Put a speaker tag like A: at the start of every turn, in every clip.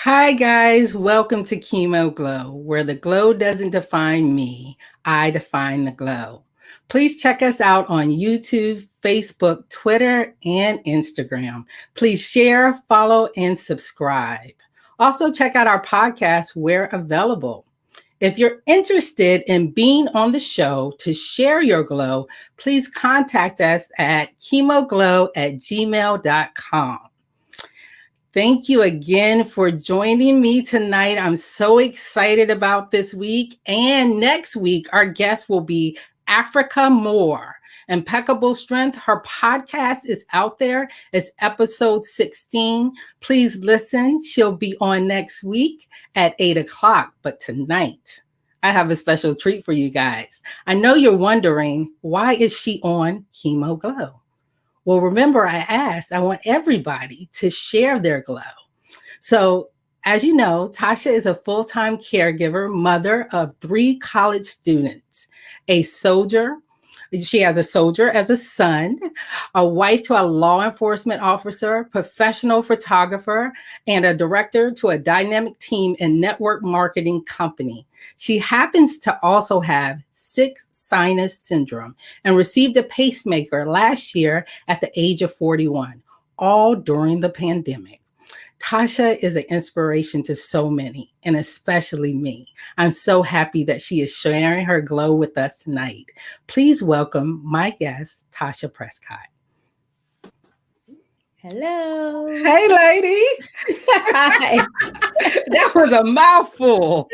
A: Hi, guys. Welcome to Chemo Glow, where the glow doesn't define me, I define the glow. Please check us out on YouTube, Facebook, Twitter, and Instagram. Please share, follow, and subscribe. Also, check out our podcast where available. If you're interested in being on the show to share your glow, please contact us at chemoglow@gmail.com. Thank you again for joining me tonight. I'm so excited about this week. And next week, our guest will be Africa Moore. Impeccable Strength. Her podcast is out there. It's episode 16. Please listen. She'll be on next week at 8 o'clock. But tonight, I have a special treat for you guys. I know you're wondering, why is she on Chemo Glow? Well, remember, I want everybody to share their glow. So, as you know, Tasha is a full-time caregiver, mother of 3 college students, a soldier. She has a soldier as a son, a wife to a law enforcement officer, professional photographer, and a director to a dynamic team and network marketing company. She happens to also have 6 sinus syndrome and received a pacemaker last year at the age of 41, all during the pandemic. Tasha is an inspiration to so many, and especially me. I'm so happy that she is sharing her glow with us tonight. Please welcome my guest, Tasha Prescott.
B: Hello.
A: Hey, lady.
B: Hi.
A: That was a mouthful.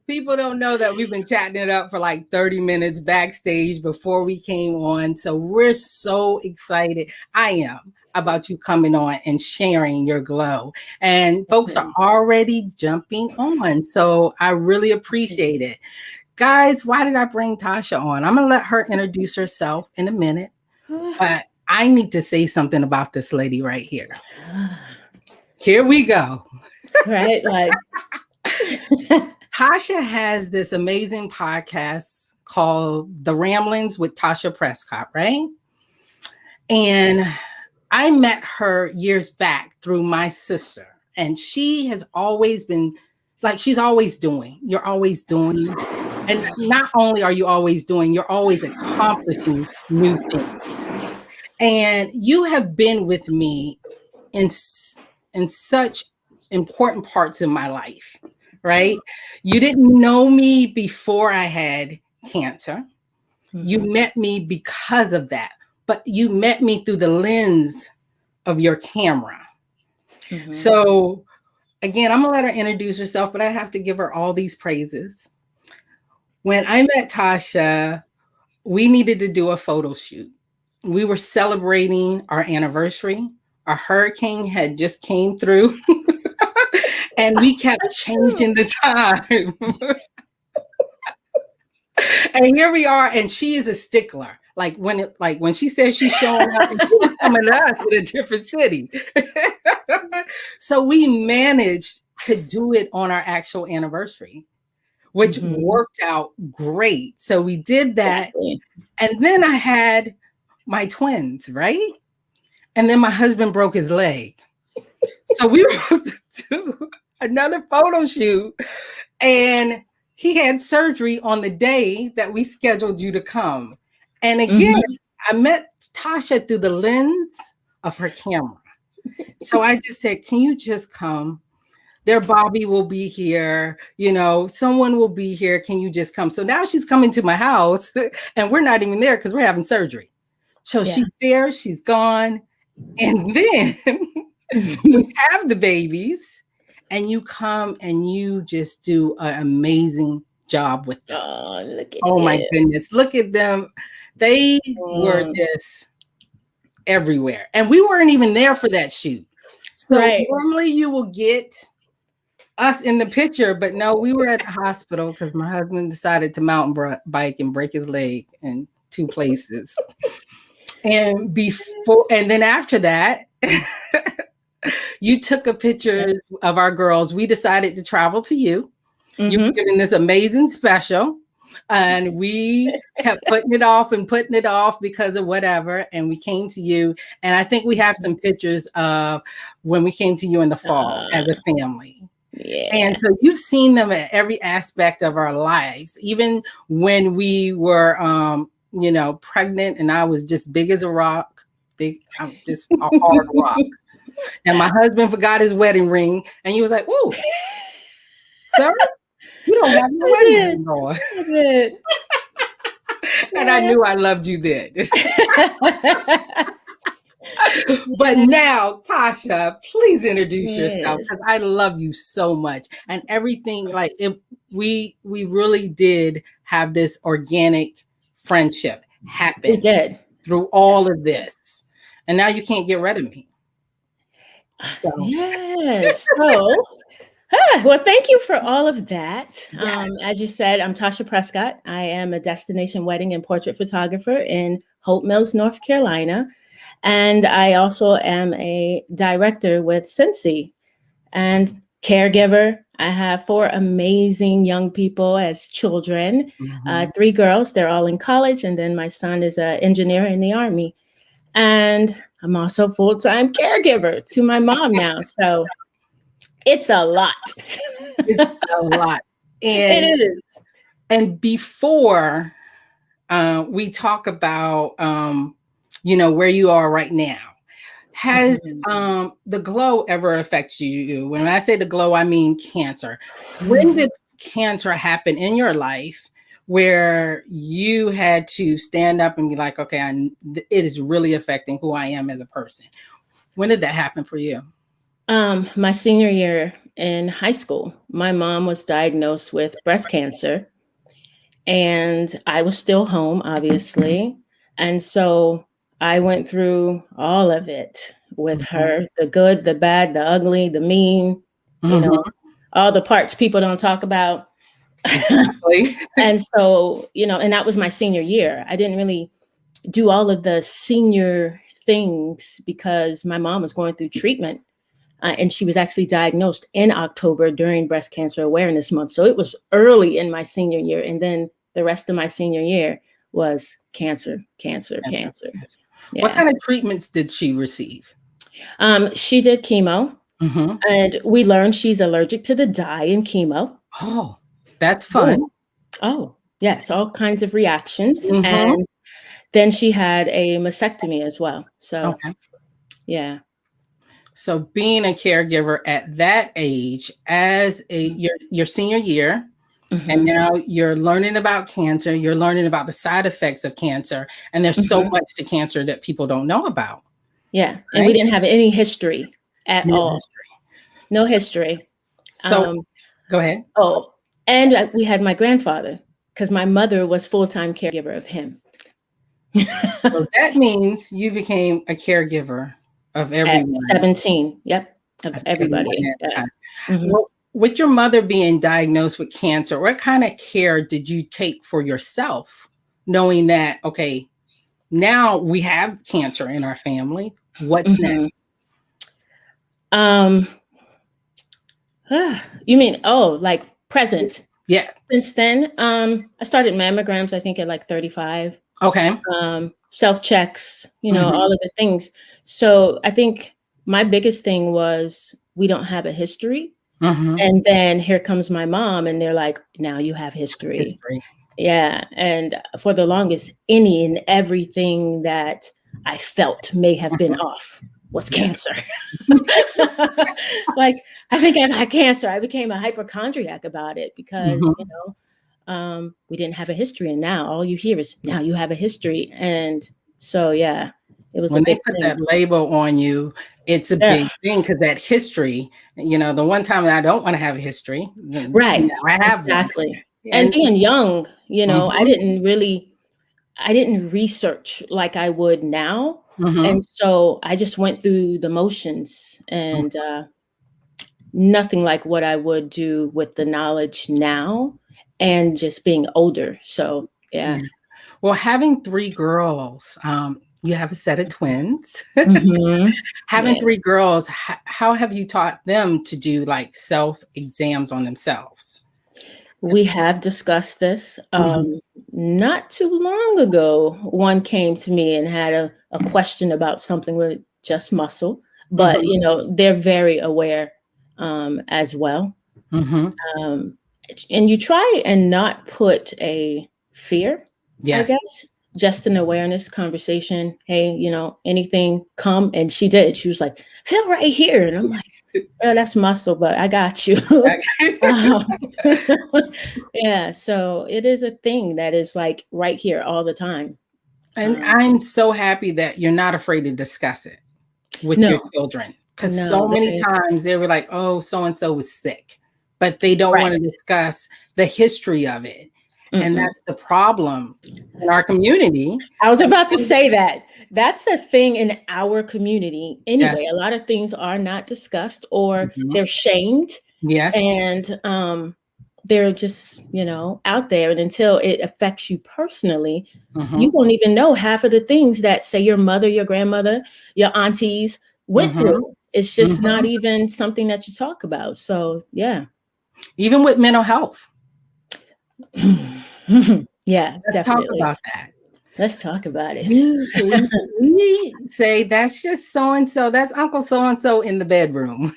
A: People don't know that we've been chatting it up for like 30 minutes backstage before we came on. So we're so excited. I am about you coming on and sharing your glow. And folks are already jumping on. So I really appreciate it. Guys, why did I bring Tasha on? I'm going to let her introduce herself in a minute. But I need to say something about this lady right here. Here we go.
B: Right, like
A: Tasha has this amazing podcast called The Ramblings with Tasha Prescott, right? And I met her years back through my sister, and she has always been like, she's always doing, you're always doing. And not only are you always doing, you're always accomplishing new things. And you have been with me in such important parts in my life, right? You didn't know me before I had cancer. You met me because of that, but you met me through the lens of your camera. So again, I'm gonna let her introduce herself, but I have to give her all these praises. When I met Tasha, we needed to do a photo shoot. We were celebrating our anniversary. A hurricane had just came through and we kept changing the time. And here we are, and she is a stickler. Like when she says she's showing up, and she was coming to us in a different city. So we managed to do it on our actual anniversary, which worked out great. So we did that. And then I had my twins, right? And then my husband broke his leg. So we were supposed to do another photo shoot. And he had surgery on the day that we scheduled you to come. And again, I met Tasha through the lens of her camera. So I just said, can you just come? Their Bobby will be here. You know, someone will be here. Can you just come? So now she's coming to my house and we're not even there because we're having surgery. So she's there, she's gone. And then we have the babies and you come and you just do an amazing job with them.
B: oh, look at
A: My goodness. Look at them. They were just everywhere. And we weren't even there for that shoot. So normally you will get us in the picture, but no, we were at the hospital because my husband decided to mountain bike and break his leg in 2 places. And then after that, you took a picture of our girls. We decided to travel to you. You were giving this amazing special. And we kept putting it off and putting it off because of whatever. And we came to you. And I think we have some pictures of when we came to you in the fall as a family.
B: Yeah.
A: And so you've seen them at every aspect of our lives, even when we were, pregnant and I was just big as a rock, I'm just a hard rock. And my husband forgot his wedding ring and he was like, "Ooh, sir, you don't have your wedding ring on." And I knew I loved you then. But now, Tasha, please introduce yourself because I love you so much. And everything, we really did have this organic friendship happen.
B: We did.
A: Through all of this. And now you can't get rid of me. So
B: yes. So well, thank you for all of that. Yes. As you said, I'm Tasha Prescott. I am a destination wedding and portrait photographer in Hope Mills, North Carolina. And I also am a director with Scentsy and caregiver. I have 4 amazing young people as children, 3 girls. They're all in college. And then my son is an engineer in the Army. And I'm also a full-time caregiver to my mom now. So it's a lot.
A: It's a lot. And
B: it is.
A: And before we talk about, where you are right now, has the glow ever affected you? When I say the glow, I mean cancer. When did cancer happen in your life where you had to stand up and be like, okay, it is really affecting who I am as a person? When did that happen for you?
B: My senior year in high school. My mom was diagnosed with breast cancer and I was still home, obviously. And so I went through all of it with her, the good, the bad, the ugly, the mean, all the parts people don't talk about. Exactly. And so, and that was my senior year. I didn't really do all of the senior things because my mom was going through treatment. And she was actually diagnosed in October during Breast Cancer Awareness Month. So it was early in my senior year. And then the rest of my senior year was cancer. Yeah.
A: What kind of treatments did she receive?
B: She did chemo. And we learned she's allergic to the dye in chemo.
A: Oh, that's fun.
B: Oh, yes. All kinds of reactions. And then she had a mastectomy as well. So, yeah.
A: So being a caregiver at that age, as your senior year, and now you're learning about cancer, you're learning about the side effects of cancer, and there's so much to cancer that people don't know about.
B: Yeah, right? And we didn't have any history at all. No history.
A: So go ahead.
B: Oh, and we had my grandfather because my mother was full-time caregiver of him.
A: So that means you became a caregiver of everyone.
B: At 17, yep, of everybody.
A: Well, with your mother being diagnosed with cancer, what kind of care did you take for yourself, knowing that, okay, now we have cancer in our family? What's next?
B: You mean, like present?
A: Yeah.
B: Since then, I started mammograms, I think at like 35.
A: Okay.
B: Self-checks, all of the things. So I think my biggest thing was we don't have a history. And then here comes my mom and they're like, now you have history. Yeah. And for the longest, any and everything that I felt may have been off was cancer. Like, I think I got cancer. I became a hypochondriac about it because, we didn't have a history. And now all you hear is, now you have a history. And so, yeah, it was
A: when
B: a big
A: they put
B: thing.
A: that label on you, it's a big thing because that history, the one time that I don't want to have a history,
B: right?
A: I have
B: exactly. One. And being young, I didn't research like I would now, and so I just went through the motions, and nothing like what I would do with the knowledge now, and just being older. So yeah.
A: Well, having 3 girls. You have a set of twins. Having 3 girls, how have you taught them to do like self exams on themselves?
B: We have discussed this. Not too long ago, one came to me and had a question about something with just muscle, but they're very aware as well. Um, and you try and not put a fear, I guess, just an awareness conversation. Hey, anything come? And she did. She was like, feel right here. And I'm like, oh, that's muscle, but I got you. Yeah. So it is a thing that is like right here all the time.
A: And I'm so happy that you're not afraid to discuss it with your children. Because so many times they were like, oh, so-and-so was sick, but they don't want to discuss the history of it. And that's the problem in our community.
B: I was about to say that. That's the thing in our community. Anyway, a lot of things are not discussed or they're shamed.
A: Yes.
B: And they're just, out there. And until it affects you personally, you won't even know half of the things that, say, your mother, your grandmother, your aunties went through. It's just not even something that you talk about. So, yeah.
A: Even with mental health.
B: Yeah,
A: let's talk about that.
B: Let's talk about it.
A: We say that's just so-and-so, that's Uncle so-and-so in the bedroom.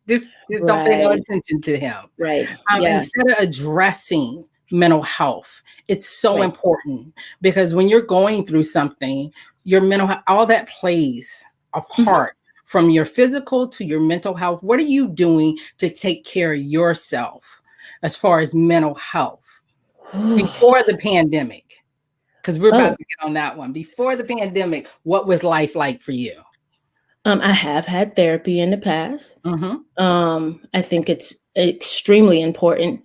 A: just don't pay no attention to him.
B: Right.
A: Instead of addressing mental health, it's so important, because when you're going through something, your mental health, all that plays a part from your physical to your mental health. What are you doing to take care of yourself as far as mental health before the pandemic? Because we're about to get on that one. Before the pandemic, what was life like for you?
B: I have had therapy in the past. I think it's extremely important.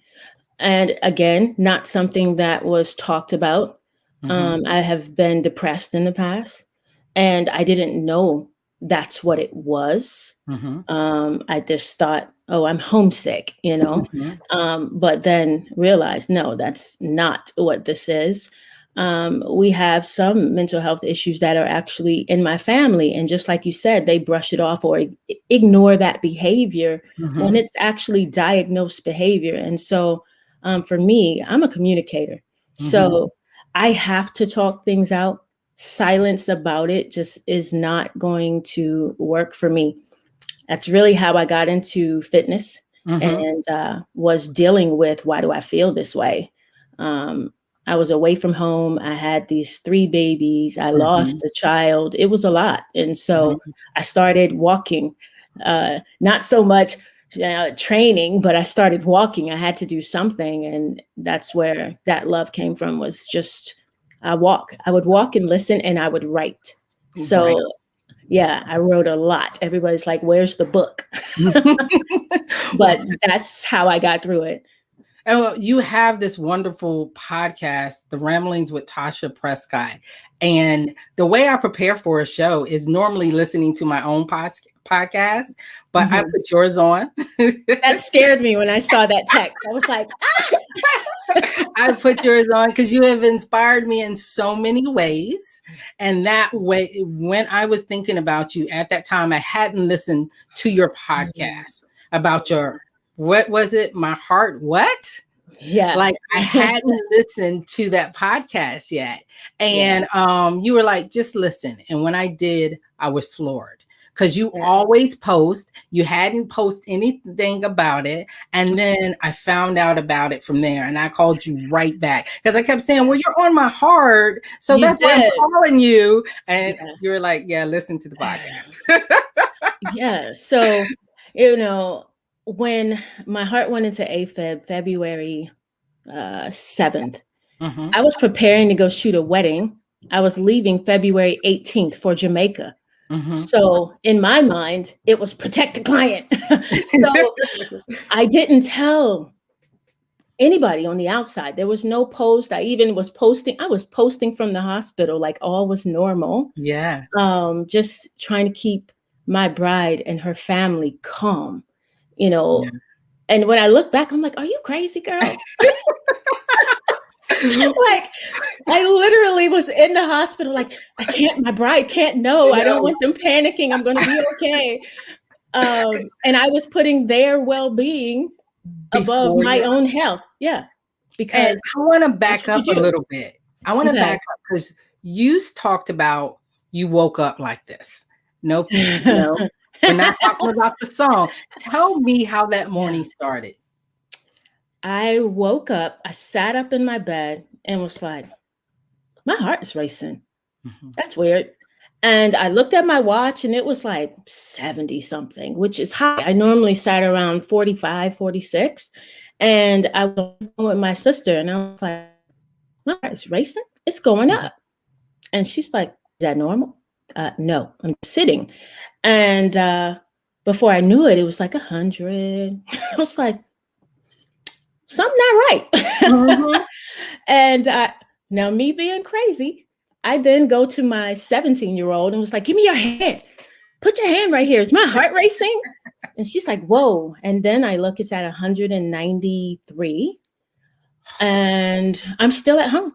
B: And again, not something that was talked about. I have been depressed in the past, and I didn't know that's what it was. I just thought, oh, I'm homesick, but then realized, no, that's not what this is. We have some mental health issues that are actually in my family. And just like you said, they brush it off or ignore that behavior when it's actually diagnosed behavior. And so for me, I'm a communicator. So I have to talk things out. Silence about it just is not going to work for me. That's really how I got into fitness and was dealing with, why do I feel this way? I was away from home. I had these 3 babies. I lost a child. It was a lot. And so I started walking, not so much training, but I started walking. I had to do something. And that's where that love came from, was just I would walk and listen, and I would write. So yeah, I wrote a lot. Everybody's like, where's the book? But that's how I got through it.
A: Oh, you have this wonderful podcast, The Ramblings with Tasha Prescott. And the way I prepare for a show is normally listening to my own podcast, but I put yours on.
B: That scared me when I saw that text. I was like, ah!
A: I put yours on because you have inspired me in so many ways. And that way, when I was thinking about you at that time, I hadn't listened to your podcast about your, what was it? My heart, what?
B: Yeah.
A: Like I hadn't listened to that podcast yet. And you were like, just listen. And when I did, I was floored. Because you always post, you hadn't posted anything about it. And then I found out about it from there. And I called you right back. Because I kept saying, well, you're on my heart. So that's why I'm calling you. And you were like, yeah, listen to the podcast.
B: Yeah. So, when my heart went into AFib, February 7th, I was preparing to go shoot a wedding. I was leaving February 18th for Jamaica. So in my mind, it was protect the client. So I didn't tell anybody on the outside. There was no post. I was posting from the hospital, like all was normal.
A: Yeah.
B: Just trying to keep my bride and her family calm, And when I look back, I'm like, are you crazy, girl? Like, I literally was in the hospital, like, my bride can't know. I don't want them panicking. I'm going to be okay. And I was putting their well-being above my own health. Yeah. because
A: I want to back
B: that's what
A: up
B: you
A: a
B: do.
A: little bit. I want to
B: Okay.
A: back up because you talked about you woke up like this. Nope. No, we're not talking about the song. Tell me how that morning started.
B: I woke up, I sat up in my bed and was like, my heart is racing.
A: Mhm.
B: That's weird. And I looked at my watch and it was like 70 something, which is high. I normally sat around 45, 46. And I was on the phone with my sister and I was like, my heart is racing. It's going
A: Mhm.
B: up. And she's like, is that normal? No, I'm sitting. And before I knew it, it was like 100. I was like, something not right.
A: Mhm.
B: And now, me being crazy, I then go to my 17-year-old and was like, give me your hand. Put your hand right here. Is my heart racing? And she's like, whoa. And then I look, it's at 193. And I'm still at home.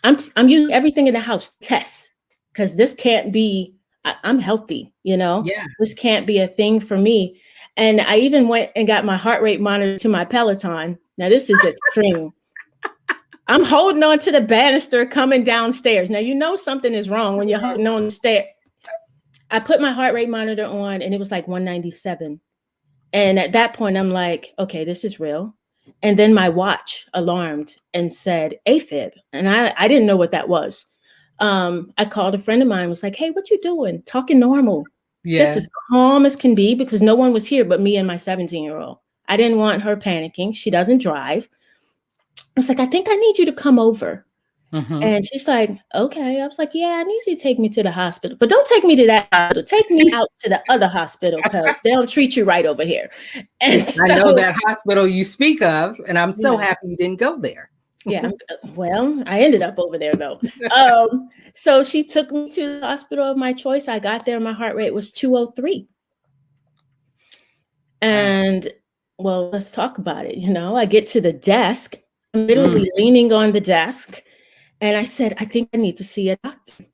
B: I'm using everything in the house, tests, because this can't be, I'm healthy,
A: Yeah.
B: this can't be a thing for me. And I even went and got my heart rate monitor to my Peloton. Now, this is extreme. I'm holding on to the banister coming downstairs. Now, something is wrong when you're holding on the stair. I put my heart rate monitor on and it was like 197. And at that point, I'm like, okay, this is real. And then my watch alarmed and said AFib. And I didn't know what that was. I called a friend of mine, was like, hey, what you doing? Talking normal, just
A: Yeah.
B: as calm as can be, because no one was here but me and my 17-year-old. I didn't want her panicking. She doesn't drive. I was like, I think I need you to come over.
A: Mhm.
B: And she's like, okay. I was like, yeah, I need you to take me to the hospital, but don't take me to that hospital. Take me out to the other hospital because they don't treat you right over here. And
A: I know
B: so,
A: that hospital you speak of, and I'm so
B: yeah,
A: happy you didn't go there.
B: yeah. Well, I ended up over there though. So she took me to the hospital of my choice. I got there, my heart rate was 203.
A: Wow.
B: And well, let's talk about it. I get to the desk, I'm
A: Mm.
B: literally leaning on the desk, and I said, I think I need to see a doctor.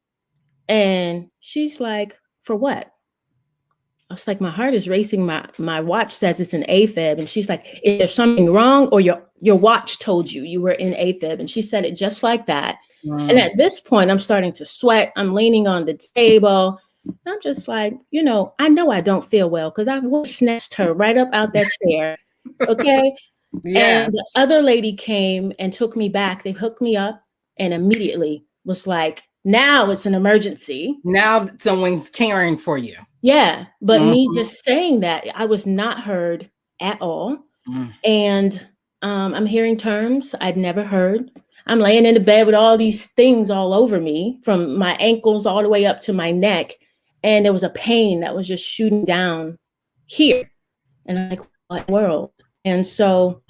B: And she's like, for what? I was like, my heart is racing. My watch says it's an AFib. And she's like, is there something wrong, or your watch told you were in AFib? And she said it just like that. And
A: Mm.
B: at this point, I'm starting to sweat. I'm leaning on the table. I'm just like, I know I don't feel well because I snatched her right up out that chair. Okay.
A: Yeah.
B: And the other lady came and took me back. They hooked me up and immediately was like, now it's an emergency.
A: Now someone's caring for you.
B: Yeah. But me
A: Mhm.
B: just saying that, I was not heard at all.
A: Mm.
B: And I'm hearing terms I'd never heard. I'm laying in the bed with all these things all over me, from my ankles all the way up to my neck. And there was a pain that was just shooting down here. And I'm like, what world? And so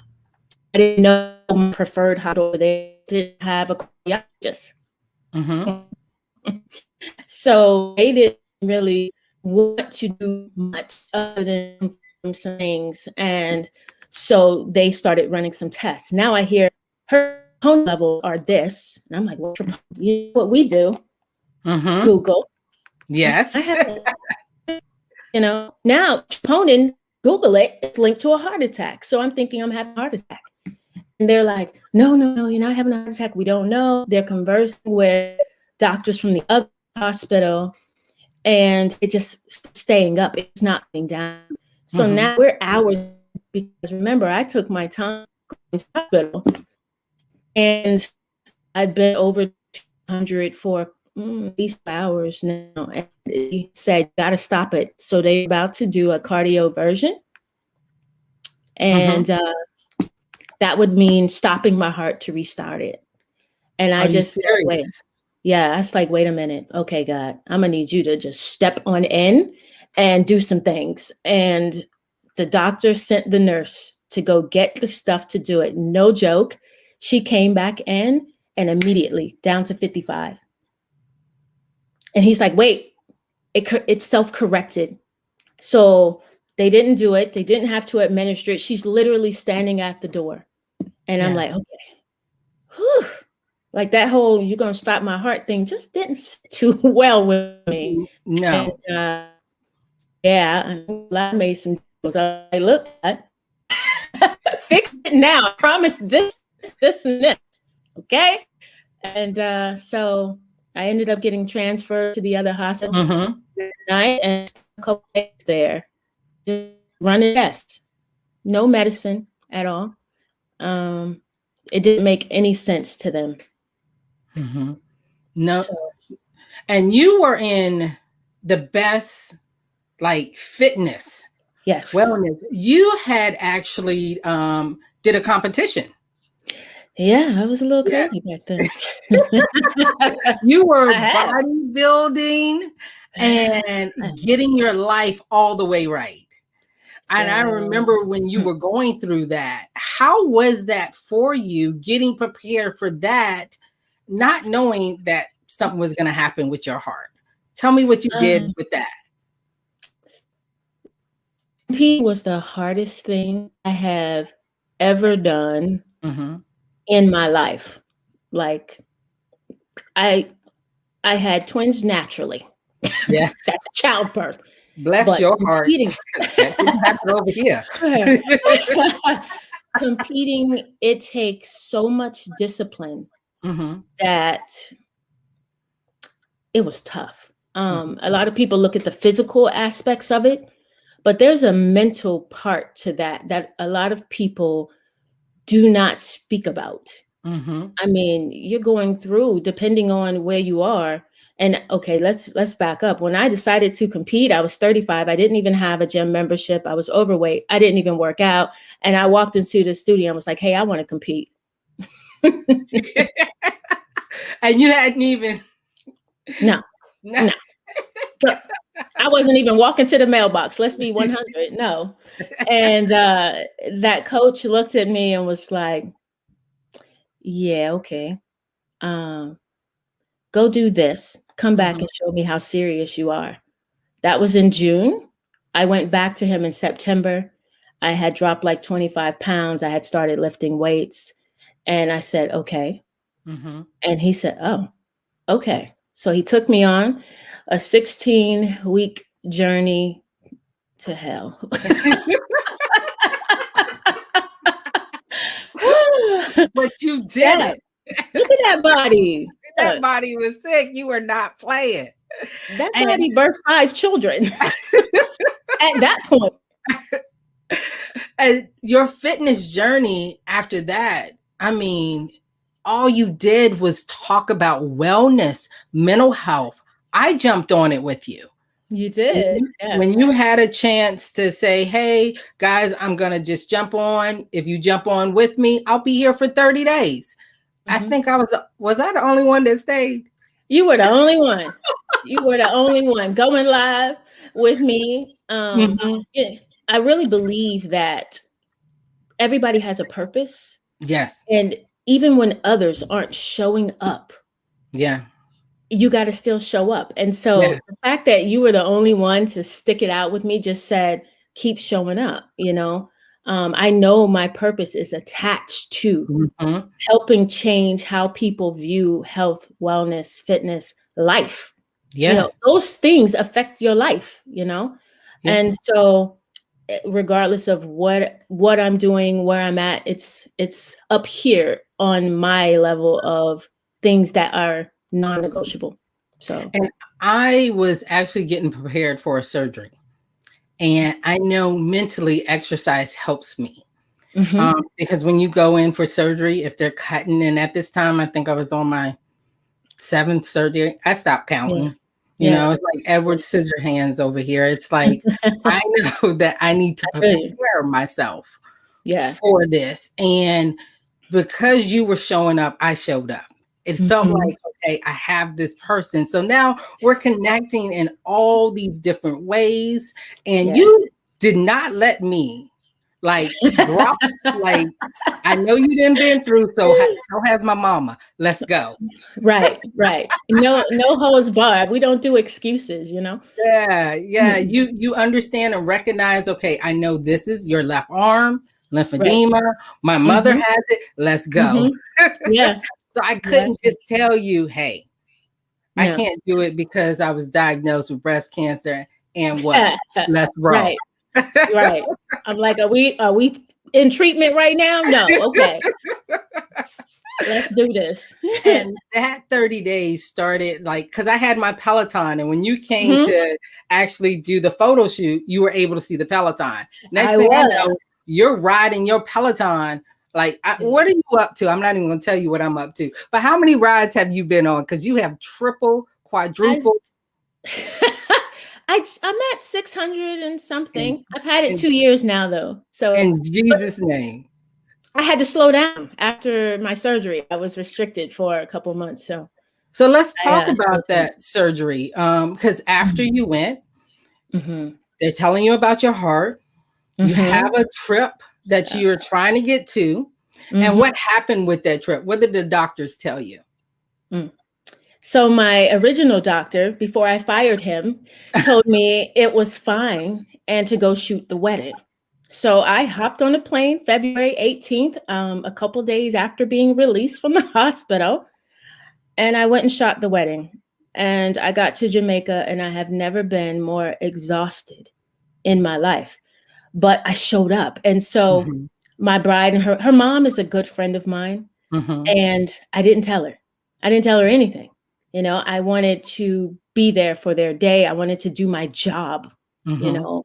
B: I didn't know my preferred hospital. They didn't have a cardiologist.
A: Mhm.
B: So they didn't really want to do much other than some things. And so they started running some tests. Now I hear her hormone levels are this. And I'm like, well, you know what we do?
A: Mhm.
B: Google. I
A: Yes.
B: have, now troponin, Google it, it's linked to a heart attack. So I'm thinking I'm having a heart attack. And they're like, no, you're not having a heart attack. We don't know. They're conversing with doctors from the other hospital, and it just staying up. It's not going down. So
A: Mhm.
B: now we're hours, because remember, I took my time going to the hospital, and I've been over 200 for at least hours now. And they said, got to stop it. So they're about to do a cardioversion.
A: Mhm.
B: And that would mean stopping my heart to restart it. And I
A: Are you
B: just said,
A: serious?
B: wait. Yeah, I was like, wait a minute. Okay, God, I'm going to need you to just step on in and do some things. And the doctor sent the nurse to go get the stuff to do it. No joke. She came back in and immediately down to 55. And he's like, wait, it's self-corrected. So they didn't do it. They didn't have to administer it. She's literally standing at the door. And I'm
A: Yeah.
B: like, okay. Whew. Like that whole "you're gonna stop my heart" thing just didn't sit too well with me. And
A: No.
B: yeah, I made some deals. I look at fix it now. I promise this. this and this. Okay. And so I ended up getting transferred to the other hospital that night and a couple days there, just running tests, no medicine at all. It didn't make any sense to them.
A: No. So, and you were in the best, like, fitness.
B: Yes.
A: Wellness. You had actually did a competition.
B: Yeah, I was a little crazy back then.
A: You were bodybuilding and getting your life all the way right. And I remember when you were going through that, how was that for you, getting prepared for that, not knowing that something was going to happen with your heart? Tell me what you did with that.
B: Competing was the hardest thing I have ever done in my life. Like, I had twins naturally.
A: Yeah.
B: That's childbirth.
A: Bless your heart. That didn't happen over here.
B: Competing, it takes so much discipline that it was tough. A lot of people look at the physical aspects of it, but there's a mental part to that a lot of people do not speak about. I mean, you're going through, depending on where you are. And okay, let's back up. When I decided to compete, I was 35. I didn't even have a gym membership. I was overweight. I didn't even work out. And I walked into the studio and was like, hey, I want to compete.
A: And you hadn't even.
B: No. I wasn't even walking to the mailbox. Let's be 100. No. And that coach looked at me and was like, yeah, okay. Go do this. Come back and show me how serious you are. That was in June. I went back to him in September. I had dropped like 25 pounds. I had started lifting weights. And I said, okay. And he said, oh, okay. So he took me on a 16-week journey to hell.
A: But you did it.
B: Look at that body.
A: That body was sick. You were not playing.
B: That body birthed 5 children at that point.
A: And your fitness journey after that, I mean, all you did was talk about wellness, mental health. I jumped on it with you.
B: You did.
A: When you had a chance to say, hey, guys, I'm going to just jump on. If you jump on with me, I'll be here for 30 days. I think I was I the only one that stayed?
B: You were the only one. You were the only one going live with me. I really believe that everybody has a purpose.
A: Yes.
B: And even when others aren't showing up, you got to still show up. And so the fact that you were the only one to stick it out with me just said, keep showing up, you know. I know my purpose is attached to helping change how people view health, wellness, fitness, life. You know, those things affect your life, you know. And so regardless of what I'm doing, where I'm at, it's up here on my level of things that are non-negotiable. So,
A: and I was actually getting prepared for a surgery. And I know mentally exercise helps me because when you go in for surgery, if they're cutting, and at this time, I think I was on my 7th surgery, I stopped counting. You know, it's like Edward Scissorhands over here. It's like, I know that I need to prepare myself for this. And because you were showing up, I showed up. It felt like, okay, I have this person. So now we're connecting in all these different ways. And you did not let me drop, I know you didn't been through, so has my mama. Let's go.
B: Right. No holds barred. We don't do excuses, you know?
A: Yeah. You understand and recognize, okay, I know this is your left arm, lymphedema. My mother has it. Let's go. So I couldn't just tell you, hey, I can't do it because I was diagnosed with breast cancer and what? Let's roll.
B: Right. I'm like, are we in treatment right now? No. Okay. Let's do this.
A: And that 30 days started like, because I had my Peloton, and when you came
B: Mhm.
A: to actually do the photo shoot, you were able to see the Peloton. Next
B: I
A: thing I
B: was.
A: know, you're riding your Peloton. Like, what are you up to? I'm not even going to tell you what I'm up to. But how many rides have you been on? Because you have triple,
B: I
A: quadruple.
B: I'm at 600 and
A: In,
B: something. I've had it
A: in,
B: 2 years now though. So
A: in Jesus' name.
B: I had to slow down after my surgery. I was restricted for a couple months.
A: So let's
B: I
A: talk
B: slowed
A: about
B: down.
A: that surgery. Because after you went,
B: Mhm.
A: they're telling you about your heart. You have
B: Mhm.
A: a trip that you're trying to get to. And
B: Mhm.
A: what happened with that trip? What did the doctors tell you?
B: Mm. So my original doctor, before I fired him, told me it was fine and to go shoot the wedding. So I hopped on a plane February 18th, a couple days after being released from the hospital, and I went and shot the wedding. And I got to Jamaica, and I have never been more exhausted in my life. But I showed up. And so
A: Mhm,
B: my bride and her mom is a good friend of mine.
A: mhm,
B: And I didn't tell her. I didn't tell her anything. I wanted to be there for their day. I wanted to do my job, you
A: mhm.
B: know,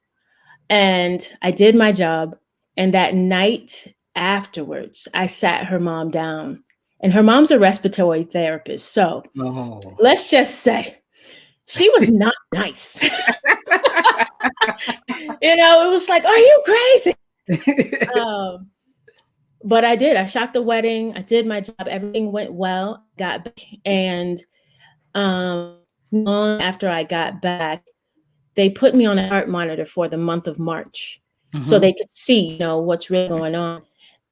B: and I did my job. And that night afterwards, I sat her mom down, and her mom's a respiratory therapist. So
A: Oh.
B: let's just say she was not nice. It was like, are you crazy? Um, but I did. I shot the wedding. I did my job. Everything went well. Got back, and long after I got back, they put me on a heart monitor for the month of March, so
A: Mhm,
B: they could see, what's really going on.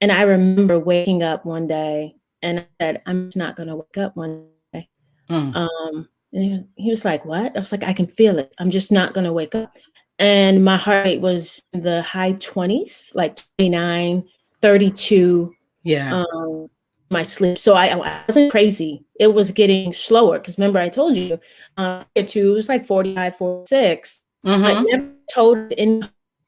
B: And I remember waking up one day, and I said, "I'm just not going to wake up one day."
A: mm.
B: And he was like, "What?" I was like, "I can feel it. I'm just not going to wake up." And my heart rate was in the high 20s, like 29, 32.
A: Yeah.
B: My sleep. So I wasn't crazy. It was getting slower because remember I told you it was like 45, 46, but
A: Mhm.
B: never told any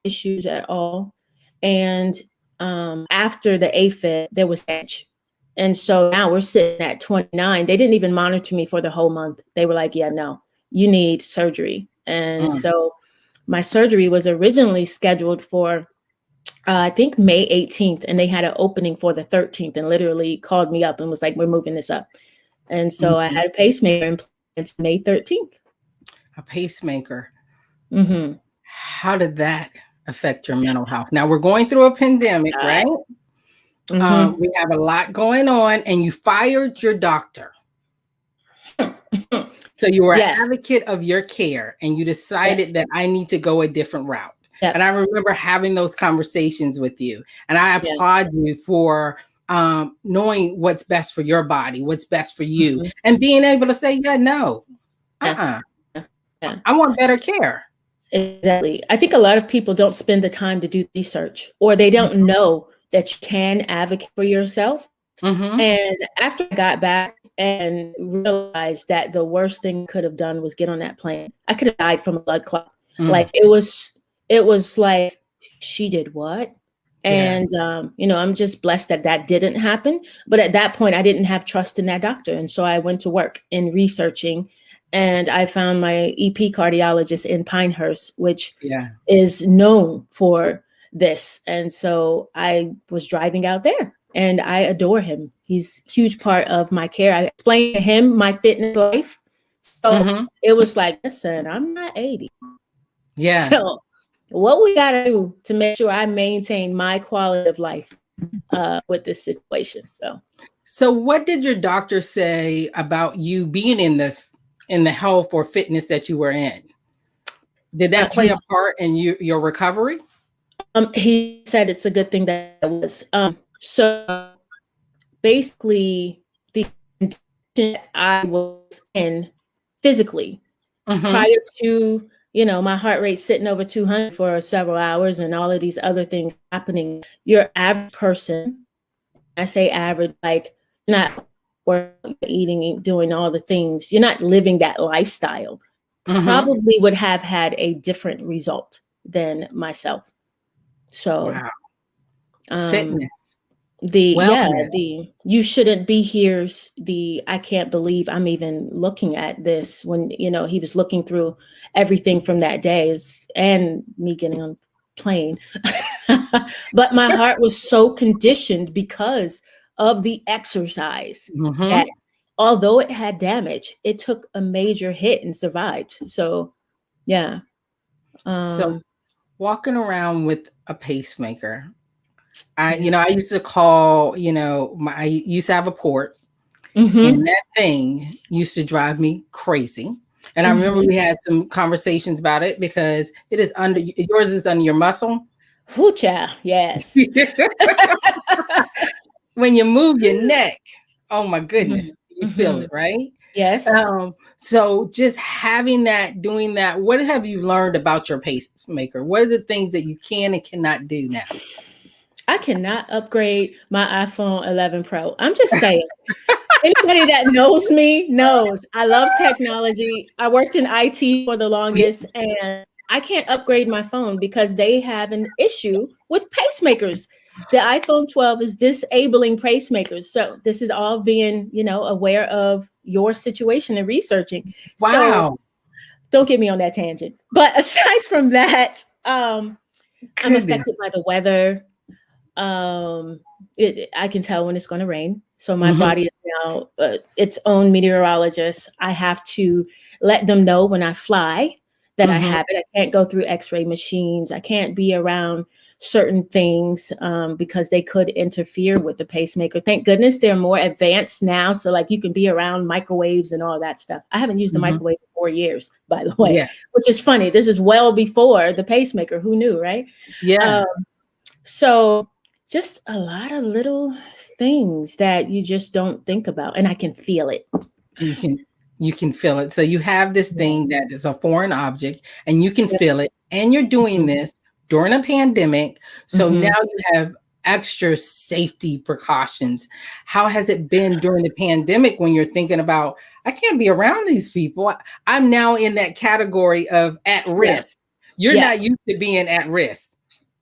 B: issues at all. And after the AFib, there was edge. And so now we're sitting at 29. They didn't even monitor me for the whole month. They were like, yeah, no, you need surgery. And
A: Mm.
B: so my surgery was originally scheduled for I think May 18th, and they had an opening for the 13th, and literally called me up and was like, "We're moving this up." And so I
A: Mhm.
B: had a pacemaker implanted May 13th.
A: A pacemaker.
B: Mm-hmm.
A: How did that affect your mental health? Now we're going through a pandemic, right?
B: Mm-hmm.
A: We have a lot going on, and you fired your doctor. So you were an
B: Yes.
A: advocate of your care, and you decided
B: Yes.
A: that I need to go a different route. And
B: Yep.
A: I remember having those conversations with you, and I
B: Yeah.
A: applaud you for knowing what's best for your body, what's best for you,
B: Mm-hmm.
A: and being able to say, yeah, no,
B: Yeah.
A: uh-uh,
B: Yeah.
A: I want better care.
B: Exactly. I think a lot of people don't spend the time to do research, or they don't know that you can advocate for yourself.
A: Mm-hmm.
B: And after I got back and realized that the worst thing I could have done was get on that plane, I could have died from a blood clot.
A: Mm.
B: Like it was like, she did what?
A: Yeah.
B: And I'm just blessed that that didn't happen. But at that point, I didn't have trust in that doctor, and so I went to work in researching, and I found my EP cardiologist in Pinehurst, which
A: Yeah.
B: is known for this. And so I was driving out there, and I adore him. He's a huge part of my care. I explained to him my fitness life. So
A: Mm-hmm.
B: it was like, listen, I'm not 80.
A: Yeah.
B: So what we got to do to make sure I maintain my quality of life with this situation.
A: So what did your doctor say about you being in the health or fitness that you were in? Did that play a
B: He's
A: part in your recovery?
B: he said it's a good thing that I was. So basically, the condition I was in physically
A: Mm-hmm.
B: prior to my heart rate sitting over 200 for several hours and all of these other things happening, your average person, I say average, like not eating, doing all the things, you're not living that lifestyle,
A: Mm-hmm.
B: probably would have had a different result than myself. So
A: Wow.
B: um
A: Fitness. Well, then.
B: The you shouldn't be here, the I can't believe I'm even looking at this, when he was looking through everything from that day, and me getting on plane. But my heart was so conditioned because of the exercise, that
A: Mhm.
B: although it had damage, it took a major hit and survived. So yeah.
A: So
B: um
A: walking around with a pacemaker,
B: yeah.
A: I used to call, I used to have a port,
B: Hmm.
A: and that thing used to drive me crazy. And I remember
B: Hmm.
A: we had some conversations about it because it is under yours is under your muscle.
B: Hoocha, yes.
A: When you move your neck, oh my goodness,
B: Mhm,
A: you feel it,
B: mhm.
A: right?
B: Yes.
A: So just having that, doing that, what have you learned about your pacemaker? What are the things that you can and cannot do now?
B: I cannot upgrade my iPhone 11 Pro. I'm just saying. Anybody that knows me knows I love technology. I worked in IT for the
A: Yeah.
B: longest, and I can't upgrade my phone because they have an issue with pacemakers. The iPhone 12 is disabling pacemakers. So this is all being, aware of your situation and researching. So
A: Wow.
B: don't get me on that tangent. But aside from that, I'm
A: Goodness.
B: affected by the weather. um I can tell when it's going to rain, so my
A: Mhm,
B: body is now its own meteorologist. I have to let them know when I fly that I
A: mhm.
B: have it. I can't go through x-ray machines, I can't be around certain things, because they could interfere with the pacemaker. Thank goodness they're more advanced now, so like you can be around microwaves and all that stuff. I haven't used a
A: Mhm.
B: microwave in 4 years, by the way,
A: Yeah.
B: which is funny. This is well before the pacemaker. Who knew, right?
A: Yeah.
B: um, so just a lot of little things that you just don't think about, and I can feel it.
A: And you can feel it. So you have this
B: Yeah.
A: thing that is a foreign object and you can
B: Yeah.
A: feel it. And you're doing
B: Mhm.
A: this during a pandemic. So now
B: Mhm.
A: you have extra safety precautions. How has it been during the pandemic when you're thinking about, I can't be around these people? I'm now in that category of at
B: Yeah.
A: risk. You're
B: Yeah.
A: not used to being at risk.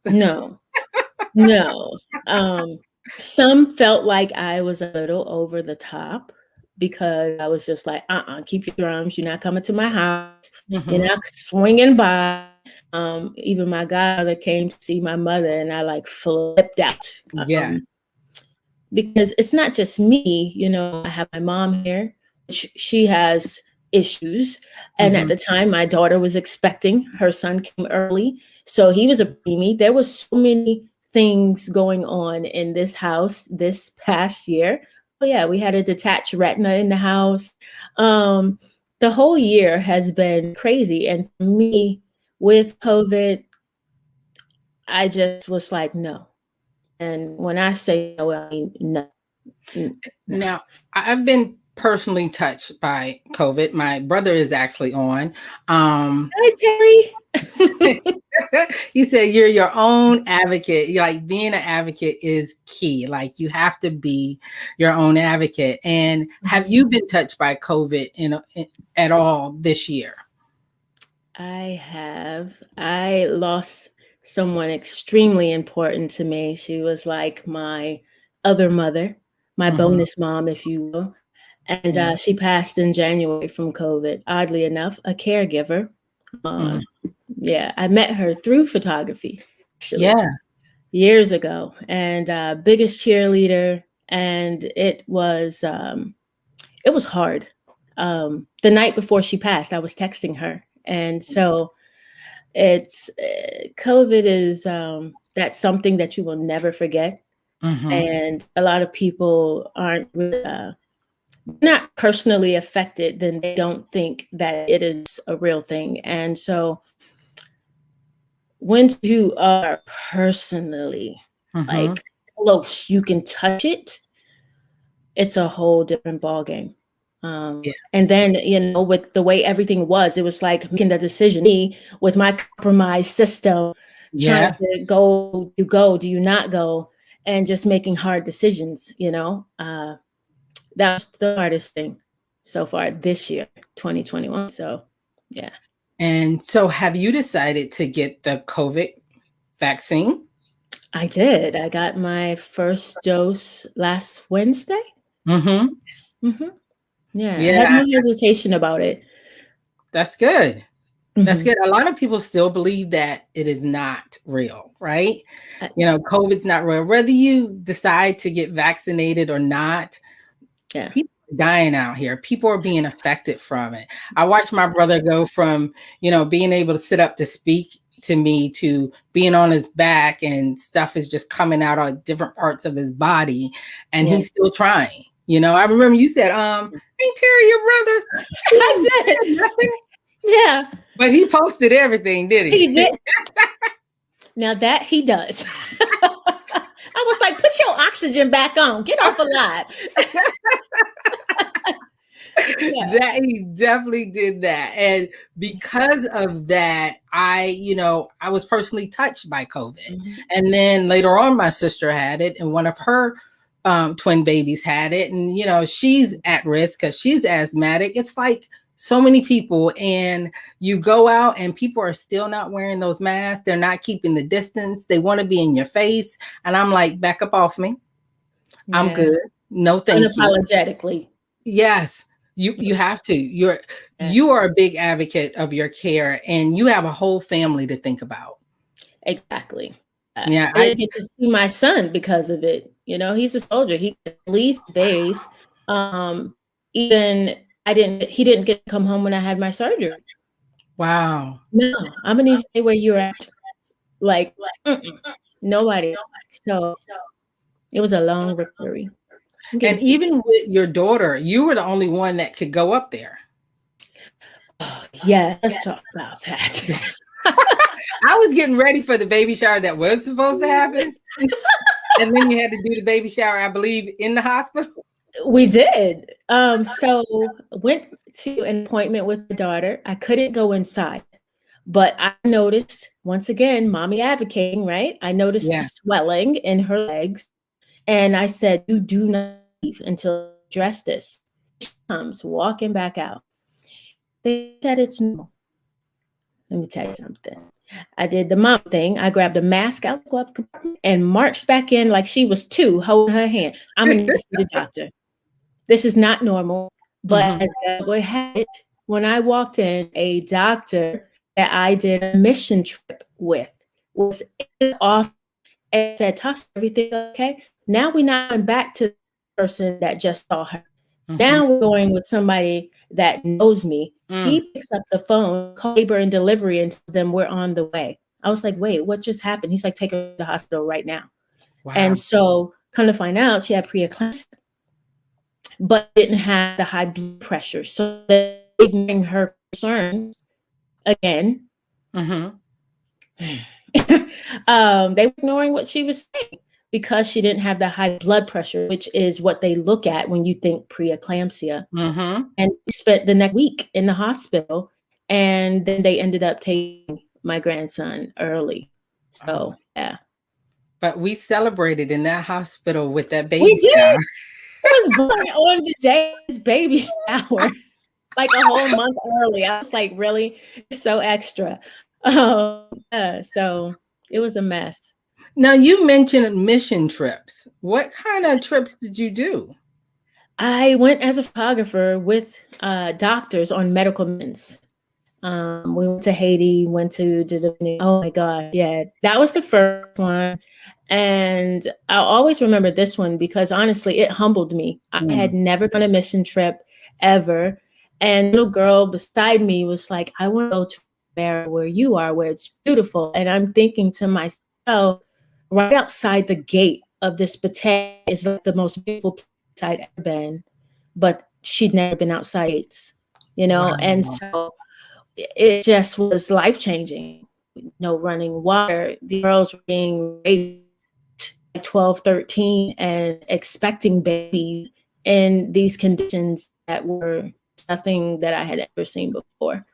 B: No. No. Um, some felt like I was a little over the top because I was just like, keep your drums. You're not coming to my house. You're
A: Mhm.
B: not swinging by. Even my godmother came to see my mother, and I like flipped out.
A: Yeah.
B: Um, because it's not just me. I have my mom here. She has issues. And at
A: Mhm.
B: the time, my daughter was expecting. Her son came early. So he was a preemie. There was so many things going on in this house this past year. Oh, yeah, we had a detached retina in the house. Um, the whole year has been crazy. And for me, with COVID, I just was like, no. And when I say no, I mean no. No.
A: Now, I've been personally touched by COVID. My brother is actually on. Um,
B: Hi, Terry.
A: he said you're your own advocate. Like being an advocate is key. Like you have to be your own advocate. And have
B: Mhm.
A: you been touched by COVID at all this year?
B: I have. I lost someone extremely important to me. She was like my other mother, my
A: Hmm.
B: bonus mom, if you will. And
A: Yeah.
B: she passed in January from COVID. Oddly enough, a caregiver. Uh,
A: Mhm.
B: yeah, I met her through photography, actually,
A: Yeah.
B: years ago, and biggest cheerleader. And it was hard. The night before she passed, I was texting her, and so it's COVID is that's something that you will never forget,
A: Hmm.
B: and a lot of people aren't really, not personally affected, then they don't think that it is a real thing. And so once you are personally
A: Hmm.
B: like close, you can touch it, it's a whole different ballgame.
A: Yeah.
B: And then, with the way everything was, it was like making the decision. Me, with my compromised system, trying
A: Yeah.
B: to go, you go, do you not go, and just making hard decisions. That was the hardest thing so far this year, 2021. So, yeah.
A: And so have you decided to get the COVID vaccine?
B: I did. I got my first dose last Wednesday.
A: Mm-hmm.
B: Hmm. Yeah, I had
A: Yeah,
B: no hesitation about it.
A: that's good. That's
B: Hmm.
A: good. A lot of people still believe that it is not real, right? COVID's not real. Whether you decide to get vaccinated or not,
B: Yeah.
A: people are dying out here. People are being affected from it. I watched my brother go from, being able to sit up to speak to me to being on his back and stuff is just coming out on different parts of his body. And
B: Yeah.
A: he's still trying. I remember you said, ain't Terry your brother? He
B: I
A: ain't
B: said,
A: said nothing.
B: yeah,
A: But he posted everything, did
B: he
A: he?
B: did. Now that he does. I was like, put your oxygen back on. Get off alive. Yeah.
A: That he definitely did that. And because of that, I was personally touched by COVID.
B: Mhm.
A: And then later on, my sister had it, and one of her twin babies had it. And, she's at risk because she's asthmatic. It's like so many people. And you go out and people are still not wearing those masks. They're not keeping the distance. They want to be in your face. And I'm like, back up off me. I'm
B: Yeah.
A: good. No, thank you.
B: Unapologetically.
A: Yes, you have to.
B: Yeah.
A: You are a big advocate of your care, and you have a whole family to think about.
B: Exactly.
A: Yeah,
B: I didn't get to see my son because of it. He's a soldier. He could leave base. Even I didn't. He didn't get to come home when I had my surgery.
A: wow.
B: No, I'm gonna need you to stay where you're at. Like, mm-mm, nobody. So it was a long recovery. I'm
A: And
B: getting.
A: even with your daughter, you were the only one that could go up there.
B: Oh, yeah, let's talk about that.
A: I was getting ready for the baby shower that was supposed to happen. And then you had to do the baby shower, I believe, in the hospital.
B: We did. So went to an appointment with the daughter. I couldn't go inside, but I noticed once again, mommy advocating, right? I noticed
A: Yeah.
B: swelling in her legs, and I said, "You do not leave until you address this." She comes walking back out. They said it's normal. Let me tell you something. I did the mom thing. I grabbed a mask out of the glove compartment and marched back in like she was two, holding her hand. I'm gonna need to see the doctor. This is not normal. But
A: Mhm.
B: as God would have it, when I walked in, a doctor that I did a mission trip with was in the office and said, Tasha, everything okay? Now we're not going back to the person that just saw her.
A: Mhm.
B: Now we're going with somebody that knows me.
A: Mm.
B: He picks up the phone, calls labor and delivery, and tells them we're on the way. I was like, wait, what just happened? He's like, take her to the hospital right now.
A: Wow.
B: And so, come to find out, she had preeclampsia, but didn't have the high blood pressure. So they ignoring her concerns again.
A: Mhm.
B: They were ignoring what she was saying because she didn't have the high blood pressure, which is what they look at when you think preeclampsia.
A: Mhm.
B: And we spent the next week in the hospital, and then they ended up taking my grandson early.
A: Oh.
B: So yeah,
A: But we celebrated in that hospital with that
B: we
A: baby
B: did.
A: shower.
B: I was born on the day of his baby shower, like a whole month early. I was like, really? You're so extra. Yeah, so it was a mess.
A: Now you mentioned mission trips. What kind of trips did you do?
B: I went as a photographer with doctors on medical missions. We went to Haiti, went to the Dominican. Oh my God, yeah, that was the first one. And I'll always remember this one because honestly, it humbled me. I had
A: Mm.
B: never done a mission trip ever. And the little girl beside me was like, I want to go to America where you are, where it's beautiful. And I'm thinking to myself, right outside the gate of this battalion is like the most beautiful place I'd ever been. But she'd never been outside, and
A: Wow.
B: so it just was life changing. No running water. The girls were being raised at 12, 13 and expecting babies in these conditions that were nothing that I had ever seen before.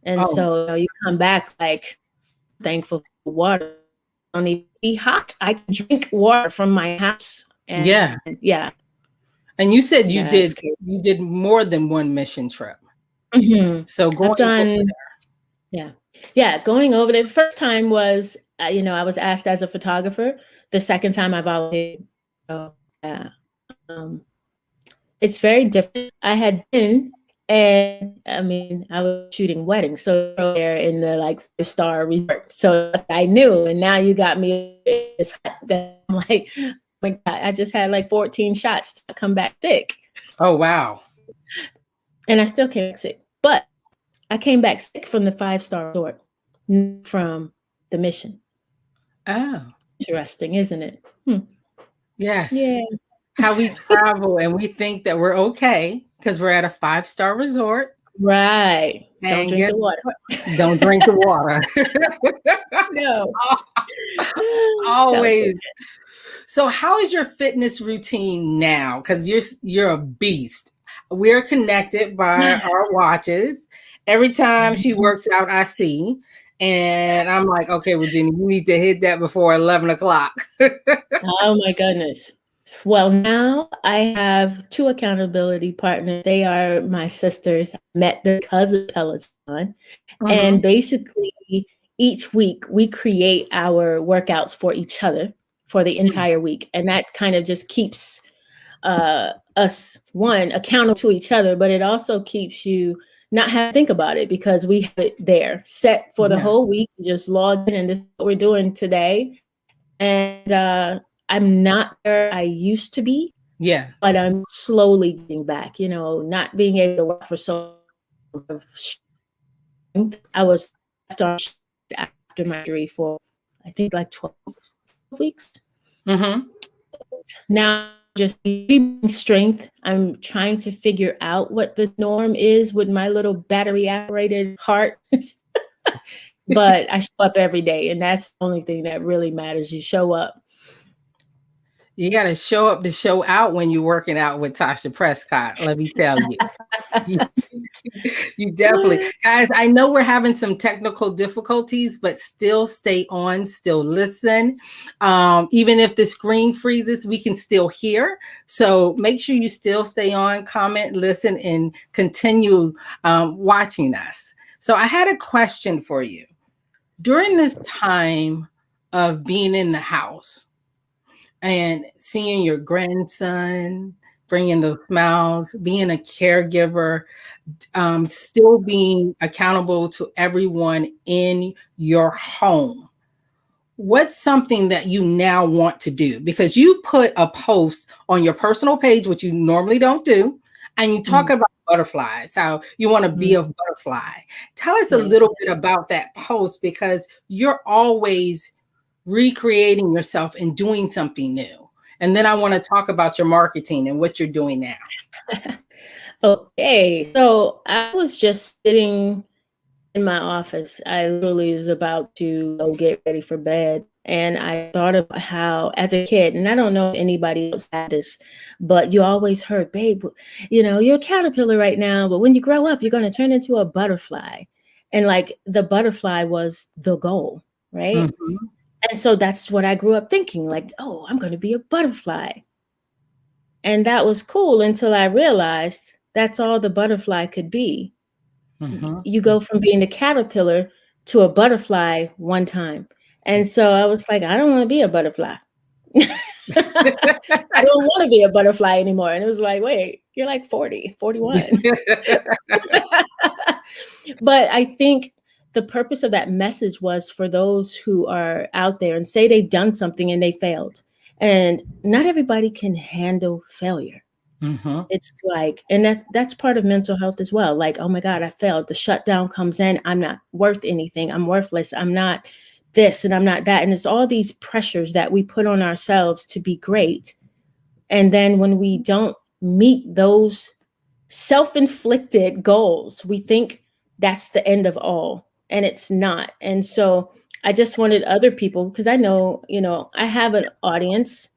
B: And
A: Oh,
B: so you come back like thankful for water. I don't need to be hot. I can drink water from my house. And
A: yeah.
B: yeah,
A: And you said you
B: yeah, it's
A: did
B: crazy.
A: you did more than one mission trip.
B: Mhm.
A: So
B: I've
A: going over
B: done, yeah. Yeah, going over there. The first time was I was asked as a photographer. The second time I volunteered. So, yeah. Um, it's very different. I had been, and I mean, I was shooting weddings, so there in the like 5-star resort. So I knew, and now you got me in this hut that I'm like, oh my God, I just had like 14 shots to come back sick.
A: Oh, wow.
B: And I still came back sick. But I came back sick from the 5-star resort, not from the mission.
A: Oh,
B: Interesting, isn't it?
A: yes.
B: Yeah.
A: How we travel and we think that we're okay because we're at a 5-star resort.
B: Right. Don't
A: And
B: drink
A: get
B: the water.
A: don't drink the water.
B: No. Don't drink
A: Always.
B: it.
A: So how is your fitness routine now? Because you're a beast. We're connected by our watches. Every time she works out, I see. And I'm like, okay, Virginia, you need to hit that before 11 o'clock.
B: Oh my goodness. Well, now I have 2 accountability partners. They are my sisters. I met them because of Peloton. And basically, each week we create our workouts for each other for the entire week. And that kind of just keeps us, one, accountable to each other, but it also keeps you not have to think about it because we have it there set for the whole week. Just log in, and this is what we're doing today. And I'm not where I used to be.
A: Yeah.
B: But I'm slowly getting back, not being able to work for so long. I was after my injury for, I think, like 12 weeks. Now, just strength. I'm trying to figure out what the norm is with my little battery operated heart. But I show up every day, and that's the only thing that really matters. You show up.
A: You got to show up to show out when you're working out with Tasha Prescott. Let me tell you. You definitely, guys, I know we're having some technical difficulties, but still stay on, still listen. Even if the screen freezes, we can still hear. So make sure you still stay on, comment, listen, and continue watching us. So I had a question for you. During this time of being in the house, and seeing your grandson, bringing those smiles, being a caregiver, still being accountable to everyone in your home. What's something that you now want to do? Because you put a post on your personal page, which you normally don't do, and you talk about butterflies, how you want to be a butterfly. Tell us a little bit about that post, because you're always recreating yourself and doing something new. And then I want to talk about your marketing and what you're doing now.
B: Okay. So I was just sitting in my office. I literally was about to go get ready for bed. And I thought about how, as a kid, and I don't know if anybody else had this, but you always heard, babe, you're a caterpillar right now, but when you grow up, you're going to turn into a butterfly. And like the butterfly was the goal, right? And so that's what I grew up thinking, like, oh, I'm going to be a butterfly. And that was cool until I realized that's all the butterfly could be. You go from being a caterpillar to a butterfly one time. And so I was like, I don't want to be a butterfly. I don't want to be a butterfly anymore. And it was like, wait, you're like 40, 41. But I think the purpose of that message was for those who are out there and say they've done something and they failed. And not everybody can handle failure. It's like, and that's part of mental health as well. Like, oh my God, I failed. The shutdown comes in. I'm not worth anything. I'm worthless. I'm not this and I'm not that. And it's all these pressures that we put on ourselves to be great. And then when we don't meet those self-inflicted goals, we think that's the end of all, and it's not. And so I just wanted other people, because I know, I have an audience.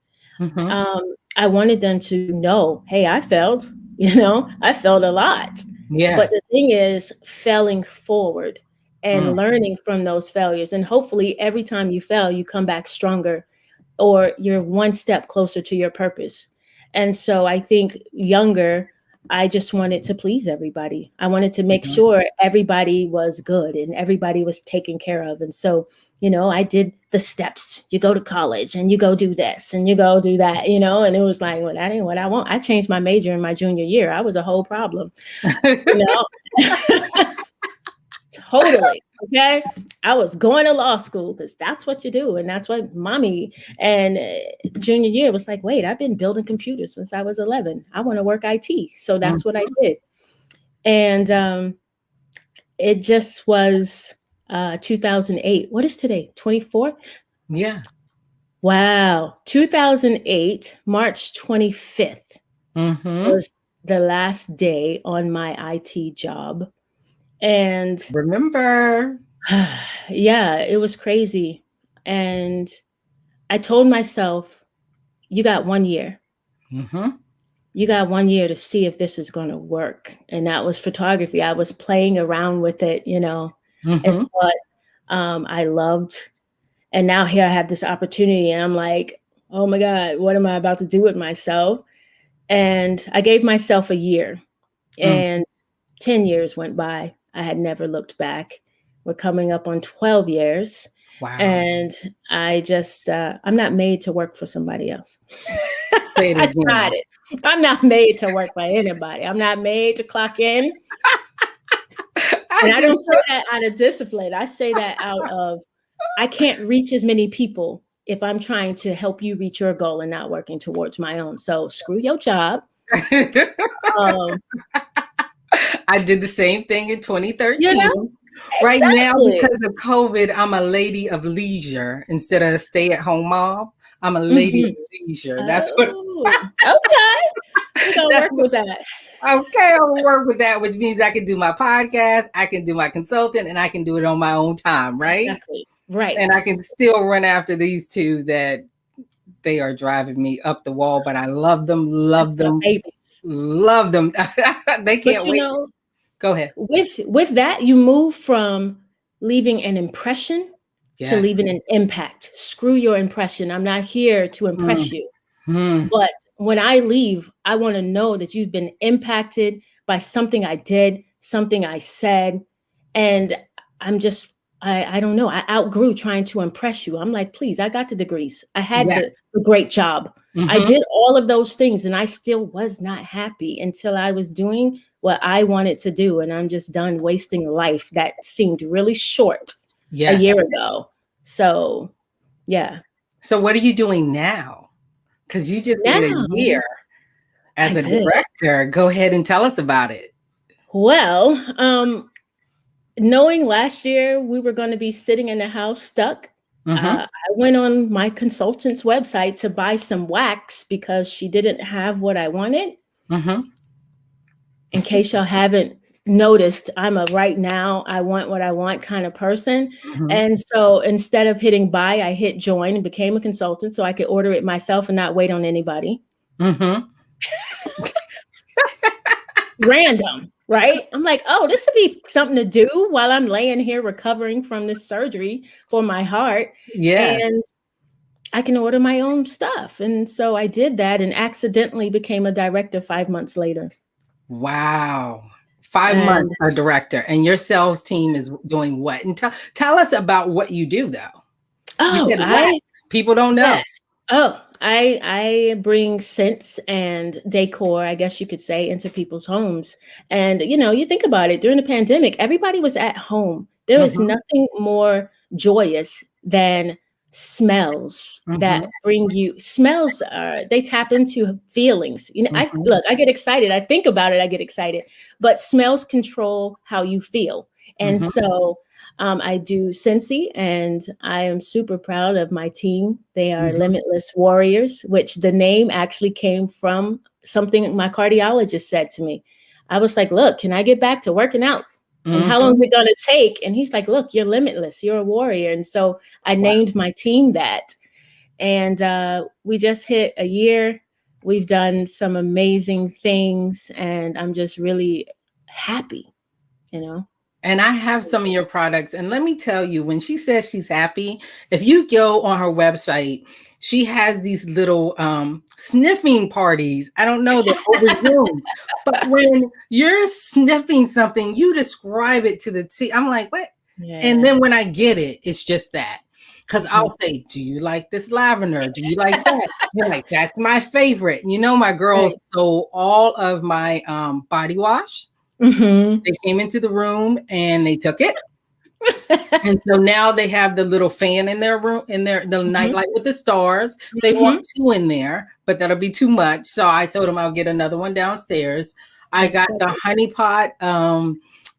B: I wanted them to know, hey, I failed, I failed a lot.
A: Yeah.
B: But the thing is failing forward and learning from those failures. And hopefully every time you fail, you come back stronger, or you're one step closer to your purpose. And so I think younger, I just wanted to please everybody. I wanted to make
A: Mhm.
B: sure everybody was good and everybody was taken care of. And so, I did the steps. You go to college and you go do this and you go do that, and it was like, well, that ain't what I want. I changed my major in my junior year. I was a whole problem, you know. Totally. Okay. I was going to law school because that's what you do. And that's what mommy and junior year was like, wait, I've been building computers since I was 11. I want to work IT. So that's what I
A: Mhm.
B: did. And it just was 2008. What is today? 24?
A: Yeah.
B: Wow. 2008, March 25th
A: Hmm.
B: was the last day on my IT job. And
A: Remember.
B: yeah, it was crazy. And I told myself, you got 1 year.
A: Hmm.
B: You got 1 year to see if this is going to work. And that was photography. I was playing around with it, It's
A: Hmm.
B: what I loved. And now here I have this opportunity, and I'm like, oh my God, what am I about to do with myself? And I gave myself a year,
A: Mm.
B: and 10 years went by. I had never looked back. We're coming up on 12 years.
A: Wow.
B: And I'm not made to work for somebody else.
A: Say it
B: I tried
A: again.
B: it. I'm not made to work for anybody. I'm not made to clock in.
A: I
B: And I
A: just
B: don't say that out of discipline. I say that out of, I can't reach as many people if I'm trying to help you reach your goal and not working towards my own. So screw your job. Um,
A: I did the same thing in
B: you
A: 2013.
B: know,
A: Right now,
B: exactly.
A: because of COVID, I'm a lady of leisure instead of a stay-at-home mom. I'm a lady
B: Hmm.
A: of leisure. That's what.
B: Oh, okay. We're gonna
A: That's
B: work
A: what.
B: with that.
A: Okay, I'll work with that, which means I can do my podcast, I can do my consultant, and I can do it on my own time, right?
B: Exactly.
A: And I
B: Right.
A: can still run after these two that they are driving me up the wall, but I love them,
B: That's
A: love
B: my
A: them,
B: babies.
A: love them. They
B: But
A: can't wait. Go ahead.
B: with that, you move from leaving an impression to
A: Yes.
B: leaving an impact. Screw your impression. I'm not here to impress you.
A: Mm-hmm.
B: But when I leave, I want to know that you've been impacted by something I did, something I said. And I'm just, I don't know. I outgrew trying to impress you. I'm like, please, I got the degrees. I had
A: Yeah.
B: the great job. I
A: Mm-hmm.
B: did all of those things and I still was not happy until I was doing what I wanted to do. And I'm just done wasting life that seemed really short a
A: Yes.
B: year ago. So, yeah.
A: So what are you doing now? Because you just did a
B: Now
A: year
B: I
A: as a
B: did.
A: director. Go ahead and tell us about it.
B: Well, knowing last year we were going to be sitting in the house stuck,
A: Mm-hmm.
B: I went on my consultant's website to buy some wax because she didn't have what I wanted.
A: Mm-hmm.
B: In case y'all haven't noticed, I'm a right now, I want what I want kind of person.
A: Mm-hmm.
B: And so instead of hitting buy, I hit join and became a consultant so I could order it myself and not wait on anybody.
A: Mm-hmm.
B: Random, right? I'm like, oh, this would be something to do while I'm laying here recovering from this surgery for my heart.
A: Yeah.
B: And I can order my own stuff. And so I did that and accidentally became a director 5 months later.
A: Wow. 5 months
B: And
A: a director, and your sales team is doing what? And tell us about what you do, though. You
B: oh,
A: said wax. People don't know.
B: yes. Oh, I bring scents and decor, I guess you could say, into people's homes. And you think about it, during the pandemic, everybody was at home. There is
A: Mm-hmm.
B: nothing more joyous than smells that
A: Mm-hmm.
B: bring you smells are they tap into feelings. I
A: Mm-hmm.
B: look, I get excited. I think about it, I get excited. But smells control how you feel. And
A: Mm-hmm.
B: so I do Scentsy, and I am super proud of my team. They are
A: Mm-hmm.
B: Limitless Warriors, which the name actually came from something my cardiologist said to me. I was like, look, can I get back to working out? And how long is
A: Mm-hmm.
B: it going to take? And he's like, look, you're limitless. You're a warrior. And so I
A: Wow.
B: named my team that. And we just hit a year. We've done some amazing things. And I'm just really happy, you know?
A: And I have some of your products. And let me tell you, when she says she's happy, if you go on her website, she has these little sniffing parties. I don't know, they're over Zoom. But when you're sniffing something, you describe it to the T. I'm like, what? And
B: Yeah.
A: then when I get it, it's just that. Because
B: Mhm.
A: I'll say, do you like this lavender? Do you like that? You're like, that's my favorite. You know, my girls
B: Right.
A: stole all of my body wash.
B: Mhm.
A: They came into the room and they took it. And so now they have the little fan in their room, in their the
B: Mhm.
A: nightlight with the stars. They
B: Mhm.
A: want two in there, but that'll be too much. So I told them I'll get another one downstairs. I
B: That's
A: got
B: so
A: the
B: good.
A: honey pot,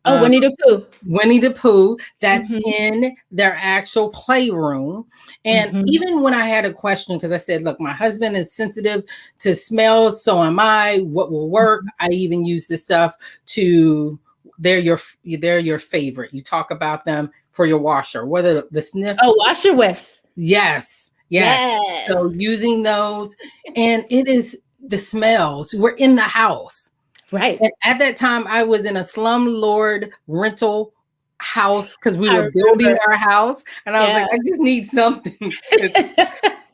B: Oh,
A: uh,
B: Winnie the Pooh.
A: Winnie the Pooh, that's
B: Mhm.
A: in their actual playroom. And
B: Mhm.
A: even when I had a question, because I said, look, my husband is sensitive to smells, so am I. What will work?
B: Mhm.
A: I even use this stuff to they're your favorite. You talk about them for your washer, whether the sniff.
B: Oh, washer whiffs.
A: Yes, yes.
B: Yes.
A: So using those, and it is the smells. We're in the house.
B: Right.
A: And at that time, I was in a slumlord rental house because we
B: I
A: were building
B: remember.
A: our house. And I was like,
B: Yeah.
A: I just need something because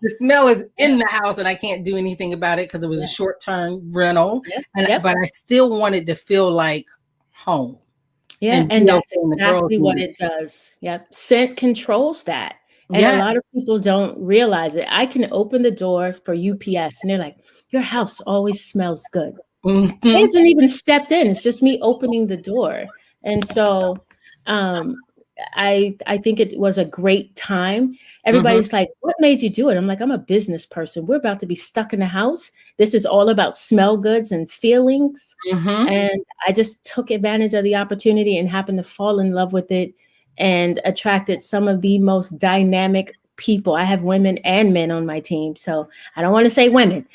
A: the smell is in the house and I can't do anything about it because it was a
B: Yeah.
A: short-term rental.
B: Yep.
A: And
B: Yep.
A: but I still wanted to feel like home
B: Yeah,
A: and
B: and
A: be
B: that's
A: okay in the girls'
B: exactly what
A: need.
B: it does. Yep. Scent controls that. And a
A: Yeah.
B: lot of people don't realize it. I can open the door for UPS and they're like, "Your house always smells good." It
A: Mhm.
B: hasn't even stepped in. It's just me opening the door. And so um I think it was a great time.
A: Mhm.
B: Everybody's like, "What made you do it?" I'm like, "I'm a business person. We're about to be stuck in the house. This is all about smell goods and feelings."
A: Mhm.
B: And I just took advantage of the opportunity and happened to fall in love with it and attracted some of the most dynamic people. I have women and men on my team. So I don't want to say women.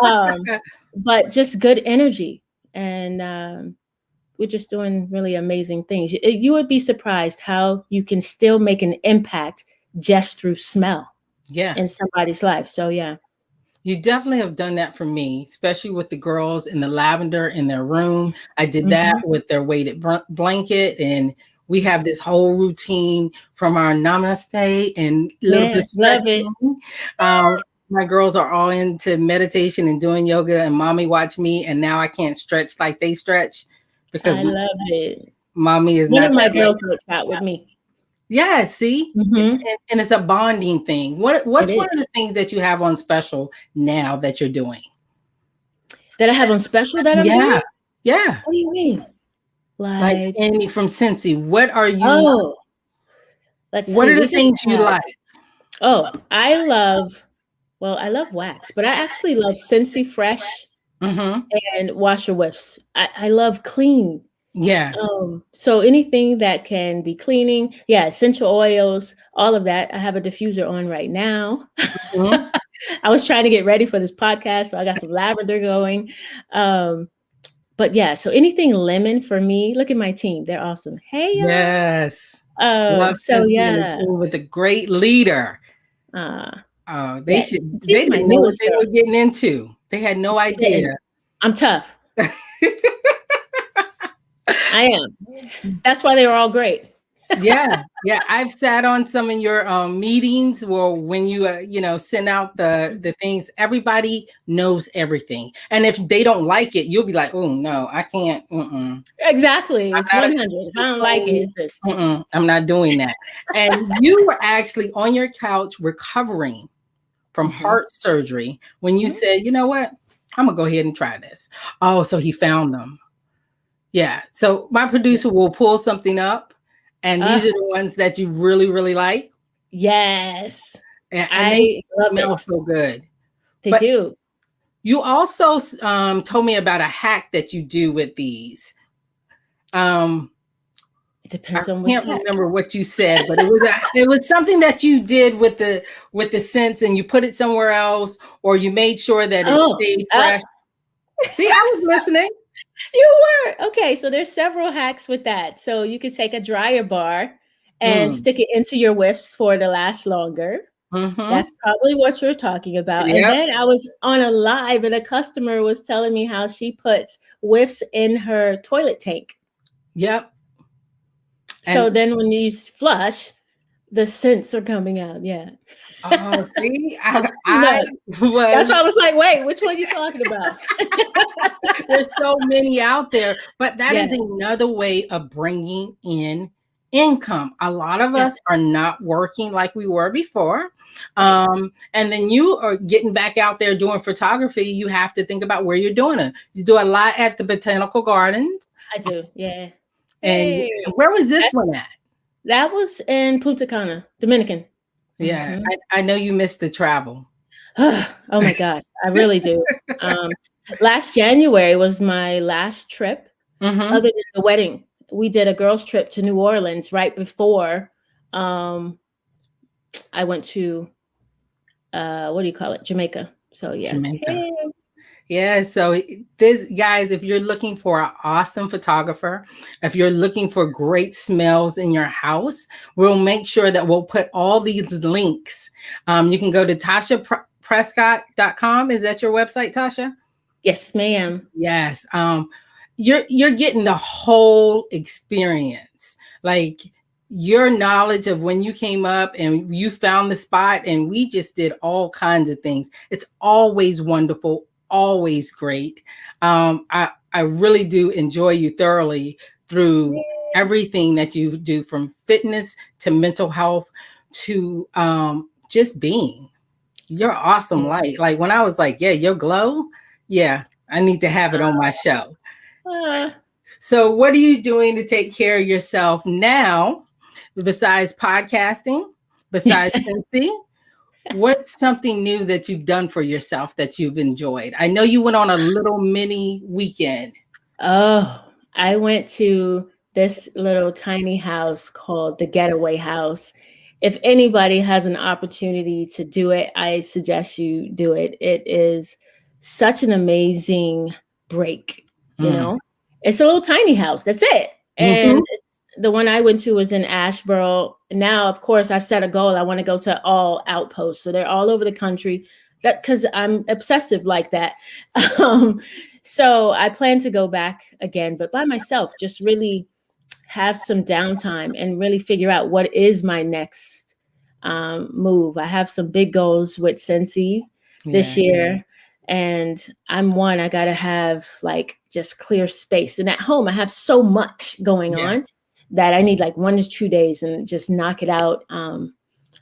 B: um, but just good energy. And we're just doing really amazing things. You would be surprised how you can still make an impact just through smell
A: Yeah.
B: in somebody's life. So, yeah.
A: You definitely have done that for me, especially with the girls in the lavender in their room. I did that
B: Mhm.
A: with their weighted blanket, and we have this whole routine from our namaste and a little
B: Yeah,
A: bit
B: love it.
A: stretching. My girls are all into meditation and doing yoga, and mommy watch me, and now I can't stretch like they stretch because
B: I love it.
A: mommy is
B: One
A: not
B: of my
A: that way.
B: girls works out with me.
A: Yeah, see?
B: Mhm.
A: And it's a bonding thing.
B: It
A: What's one
B: is.
A: of the things that you have on special now that you're doing?
B: That I have on special that I'm
A: Yeah.
B: doing?
A: Yeah.
B: What do you mean?
A: Like
B: Like,
A: Annie from Scentsy,
B: oh, let's
A: what
B: see.
A: are
B: We
A: the
B: just
A: things you
B: had,
A: like?
B: oh, I love wax, but I actually love Scentsy Fresh
A: Mhm.
B: and washer whiffs. I love clean.
A: Yeah.
B: So anything that can be cleaning, yeah, essential oils, all of that. I have a diffuser on right now.
A: Mhm.
B: I was trying to get ready for this podcast, so I got some lavender going. Um, but yeah, so anything lemon for me. Look at my team; they're awesome. Hey y'all.
A: Yes. Love
B: So
A: Scentsy and the
B: yeah,
A: team with a great leader.
B: uh,
A: Oh,
B: yeah,
A: they
B: she's my
A: didn't know what
B: newest
A: they
B: girl.
A: were getting into. They had no
B: Didn't.
A: idea.
B: I'm tough. I am. That's why they were all great.
A: Yeah, yeah. I've sat on some of your meetings where when you send out the things, everybody knows everything, and if they don't like it, you'll be like, "Oh no, I can't. Mm-mm.
B: Exactly.
A: I'm
B: It's
A: not
B: 100. If I don't like it,
A: trained.
B: it's this.
A: Mm-mm, I'm not doing that." And you were actually on your couch recovering from
B: Mhm.
A: heart surgery when you
B: Mhm.
A: said, "You know what? I'm gonna go ahead and try this." Oh, so he found them. Yeah. So my
B: Yeah.
A: producer will pull something up, and these
B: Uh,
A: are the ones that you really, really like,
B: yes.
A: and they
B: I love
A: smell
B: it.
A: so good.
B: They
A: But
B: do.
A: you also told me about a hack that you do with these. Um,
B: It
A: I
B: depends on which
A: can't
B: hack.
A: remember what you said, but it was something that you did with the scents, and you put it somewhere else, or you made sure that it
B: Oh,
A: stayed fresh. See, I was listening.
B: you were. Okay, so there's several hacks with that. So you could take a dryer bar and
A: Mm.
B: stick it into your whiffs for it to last longer.
A: Mm-hmm.
B: That's probably what you're talking about. And
A: Yep.
B: then I was on a live and a customer was telling me how she puts whiffs in her toilet tank.
A: Yep.
B: So
A: And
B: then when you flush, the scents are coming out. Yeah.
A: oh, see, I
B: Look, that's
A: was
B: why I was like, wait, which one are you talking about?
A: there's so many out there, but that
B: Yeah.
A: is another way of bringing in income. A lot of
B: Yeah.
A: us are not working like we were before.
B: Right.
A: And then you are getting back out there doing photography. You have to think about where you're doing it. You do a lot at the botanical gardens.
B: I do. Yeah.
A: And
B: Hey.
A: where was this
B: That,
A: one at?
B: that was in Punta Cana, Dominican.
A: Yeah,
B: Hmm.
A: I know you missed the travel.
B: Oh my God. I really do. Um, Last January was my last trip,
A: Hmm.
B: other than the wedding. We did a girls' trip to New Orleans right before um, I went to what do you call it? Jamaica. So yeah.
A: Jamaica.
B: Hey.
A: Yeah, so this guys, if you're looking for an awesome photographer, if you're looking for great smells in your house, we'll make sure that we'll put all these links. You can go to tashaprescott.com. Is that your website, Tasha?
B: Yes, ma'am.
A: Yes. You're getting the whole experience. Like your knowledge of when you came up and you found the spot and we just did all kinds of things. It's always wonderful, always great. I really do enjoy you thoroughly through everything that you do, from fitness to mental health to just being. You're awesome light. Like when I was like, yeah, your glow, yeah, I need to have it on my show.
B: Uh,
A: So, what are you doing to take care of yourself now, besides podcasting, besides Scentsy? What's something new that you've done for yourself that you've enjoyed? I know you went on a little mini weekend.
B: oh, I went to this little tiny house called the Getaway House. If anybody has an opportunity to do it, I suggest you do it. It is such an amazing break, you
A: Mm.
B: know? It's a little tiny house. That's it.
A: Hmm.
B: And the one I went to was in Asheboro. Now, of course, I've set a goal. I want to go to all outposts. So they're all over the country. That because I'm obsessive like that. Um, so I plan to go back again, but by myself, just really have some downtime and really figure out what is my next move. I have some big goals with Scentsy this
A: Yeah,
B: year. And I got to have like just clear space. And at home, I have so much going
A: yeah.
B: on that I need like 1 to 2 days and just knock it out.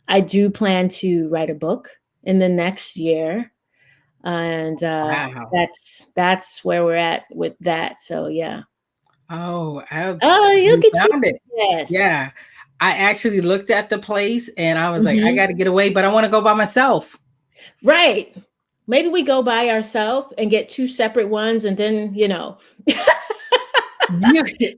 B: I do plan to write a book in the next year, and
A: Wow.
B: that's where we're at with that. So yeah.
A: Oh,
B: Oh,
A: you
B: look at you.
A: found it.
B: Yes.
A: Yeah. I actually looked at the place and I was like, I
B: Hmm.
A: got to get away, but I want to go by myself.
B: Right. Maybe we go by ourselves and get two separate ones, and then
A: You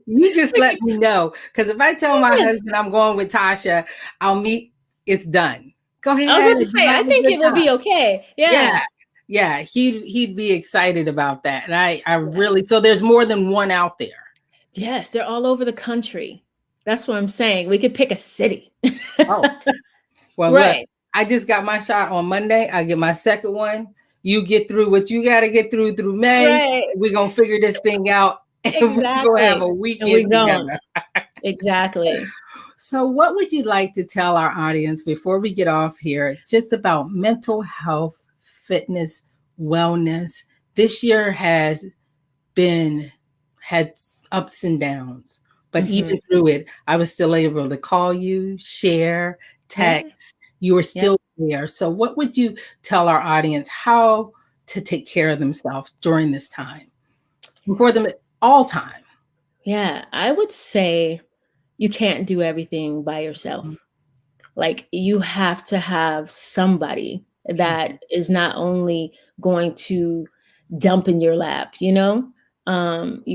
A: you just
B: we
A: let
B: could-
A: me know, because if I tell my
B: yes.
A: husband I'm going with Tasha, I'll meet. It's done. Go
B: I was
A: ahead.
B: about to say,
A: You
B: I
A: have a
B: think
A: good
B: it will
A: time.
B: be okay.
A: Yeah,
B: Yeah.
A: yeah. He'd be excited about that, and I
B: Yeah.
A: really, so there's more than one out there.
B: Yes, they're all over the country. That's what I'm saying. We could pick a city.
A: Oh, well, look,
B: Right.
A: I just got my shot on Monday. I get my second one. You get through what you got to get through May.
B: Right.
A: We're gonna figure this thing out, and we're gonna have
B: Exactly.
A: a
B: And we're
A: weekend
B: going.
A: together.
B: Exactly.
A: So, what would you like to tell our audience before we get off here, just about mental health, fitness, wellness? This year has been had ups and downs, but
B: Hmm.
A: even through it, I was still able to call you, share,
B: Yeah.
A: text. You were
B: Yep.
A: still there. So, what would you tell our audience how to take care of themselves during this time, and for them all time?
B: Yeah. I would say you can't do everything by yourself. Like you have to have somebody that is not only going to dump in your lap, you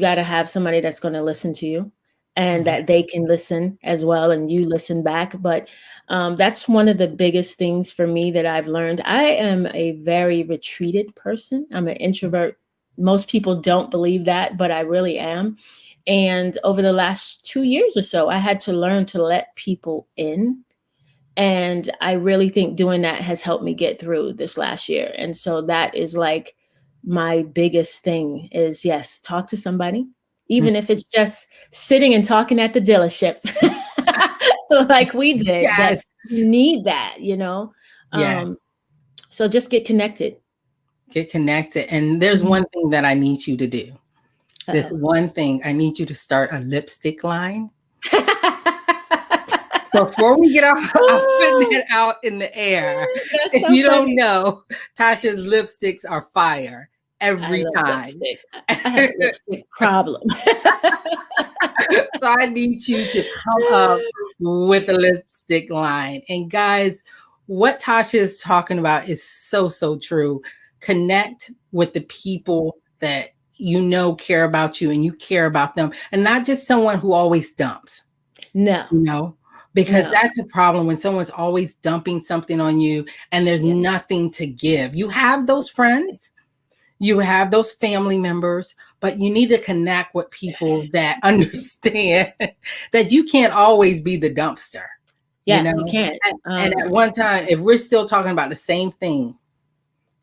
B: got to have somebody that's going to listen to you and
A: Mhm.
B: that they can listen as well and you listen back. But that's one of the biggest things for me that I've learned. I am a very retreated person. I'm an introvert. Most people don't believe that, but I really am. And over the last 2 years or so, I had to learn to let people in, and I really think doing that has helped me get through this last year. And so that is like my biggest thing is, yes, talk to somebody. even if it's just sitting and talking at the dealership like we did, that
A: Yes.
B: you need that, you know?
A: Yeah.
B: So just get connected.
A: Get connected. And there's one thing that I need you to do. This one thing, I need you to start a lipstick line. Before we get off, I'm putting it out in the air. If
B: so
A: you
B: funny.
A: don't know, Tasha's lipsticks are fire every time.
B: Lipstick. I have a lipstick problem.
A: So I need you to come up with a lipstick line. And guys, what Tasha is talking about is so, so true. Connect with the people that you know care about you and you care about them, and not just someone who always dumps.
B: No.
A: You know, because that's a problem when someone's always dumping something on you and there's nothing to give. You have those friends, you have those family members, but you need to connect with people that understand that you can't always be the dumpster.
B: Yeah,
A: you know,
B: you can't.
A: And at one time, if we're still talking about the same thing,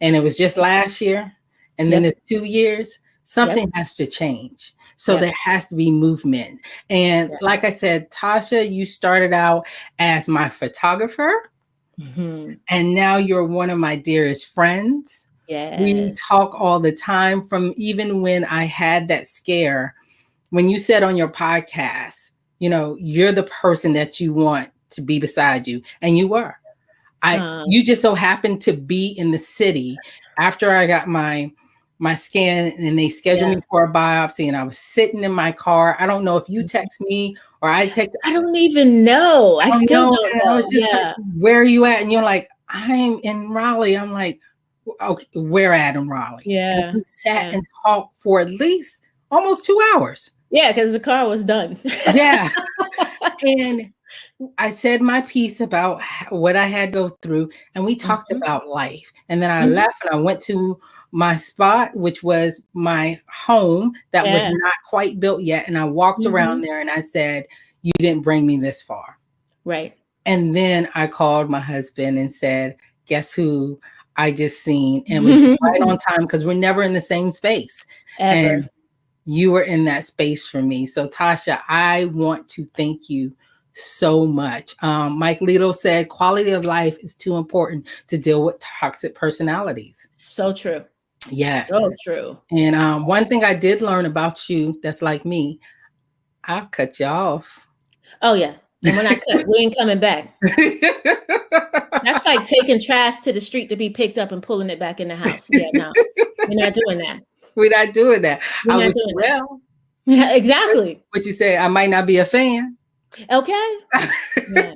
A: and it was just last year, and then it's 2 years, something has to change. So there has to be movement. And like I said, Tasha, you started out as my photographer, and now you're one of my dearest friends. We talk all the time, from even when I had that scare, when you said on your podcast, you know, you're the person that you want to be beside you. And you were. You just so happened to be in the city after I got my scan, and they scheduled me for a biopsy, and I was sitting in my car. I don't know if you text me or I text.
B: I don't even know. I still don't know.
A: I was just like, where are you at? And you're like, I'm in Raleigh. I'm like, okay, where at in Raleigh?
B: Yeah.
A: And we sat and talked for at least almost 2 hours.
B: Yeah, because the car was done.
A: Yeah. And I said my piece about what I had to go through, and we talked about life. And then I left and I went to my spot, which was my home that was not quite built yet. And I walked around there and I said, you didn't bring me this far.
B: Right.
A: And then I called my husband and said, guess who I just seen? And it was right on time, because we're never in the same space.
B: Ever.
A: And you were in that space for me. So Tasha, I want to thank you so much. Mike Lito said, quality of life is too important to deal with toxic personalities.
B: So true.
A: Yeah.
B: So true.
A: And one thing I did learn about you that's like me, I'll cut you off.
B: Oh, yeah. And when I cut, we ain't coming back. That's like taking trash to the street to be picked up and pulling it back in the house. Yeah, no, we're not doing that.
A: We're not doing that.
B: I wish well. Yeah, exactly.
A: What you say? I might not be a fan.
B: Okay. Yeah.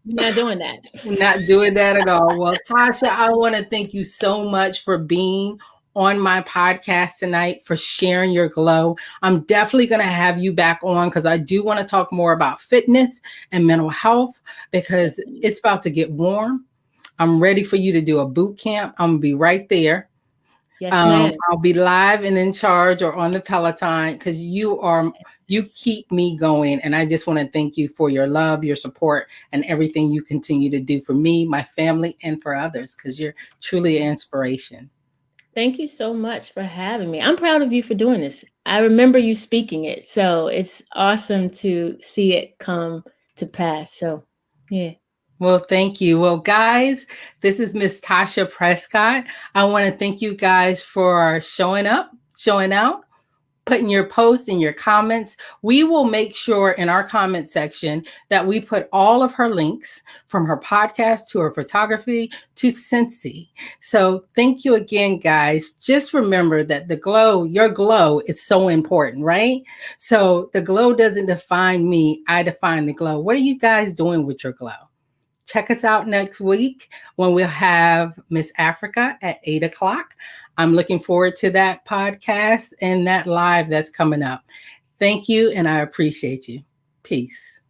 B: We're not doing that.
A: We're not doing that at all. Well, Tasha, I want to thank you so much for being on my podcast tonight, for sharing your glow. I'm definitely going to have you back on, because I do want to talk more about fitness and mental health, because it's about to get warm. I'm ready for you to do a boot camp. I'm going to be right there.
B: Yes, ma'am.
A: I'll be live and in charge, or on the Peloton, because you keep me going. And I just want to thank you for your love, your support, and everything you continue to do for me, my family, and for others, because you're truly an inspiration.
B: Thank you so much for having me. I'm proud of you for doing this. I remember you speaking it, so it's awesome to see it come to pass. So, yeah.
A: Well, thank you. Well, guys, this is Miss Tasha Prescott. I want to thank you guys for showing up, showing out, putting your posts and your comments. We will make sure in our comment section that we put all of her links, from her podcast to her photography to Scentsy. So thank you again, guys. Just remember that the glow, your glow, is so important, right? So the glow doesn't define me. I define the glow. What are you guys doing with your glow? Check us out next week when we'll have Miss Africa at 8 o'clock. I'm looking forward to that podcast and that live that's coming up. Thank you, and I appreciate you. Peace.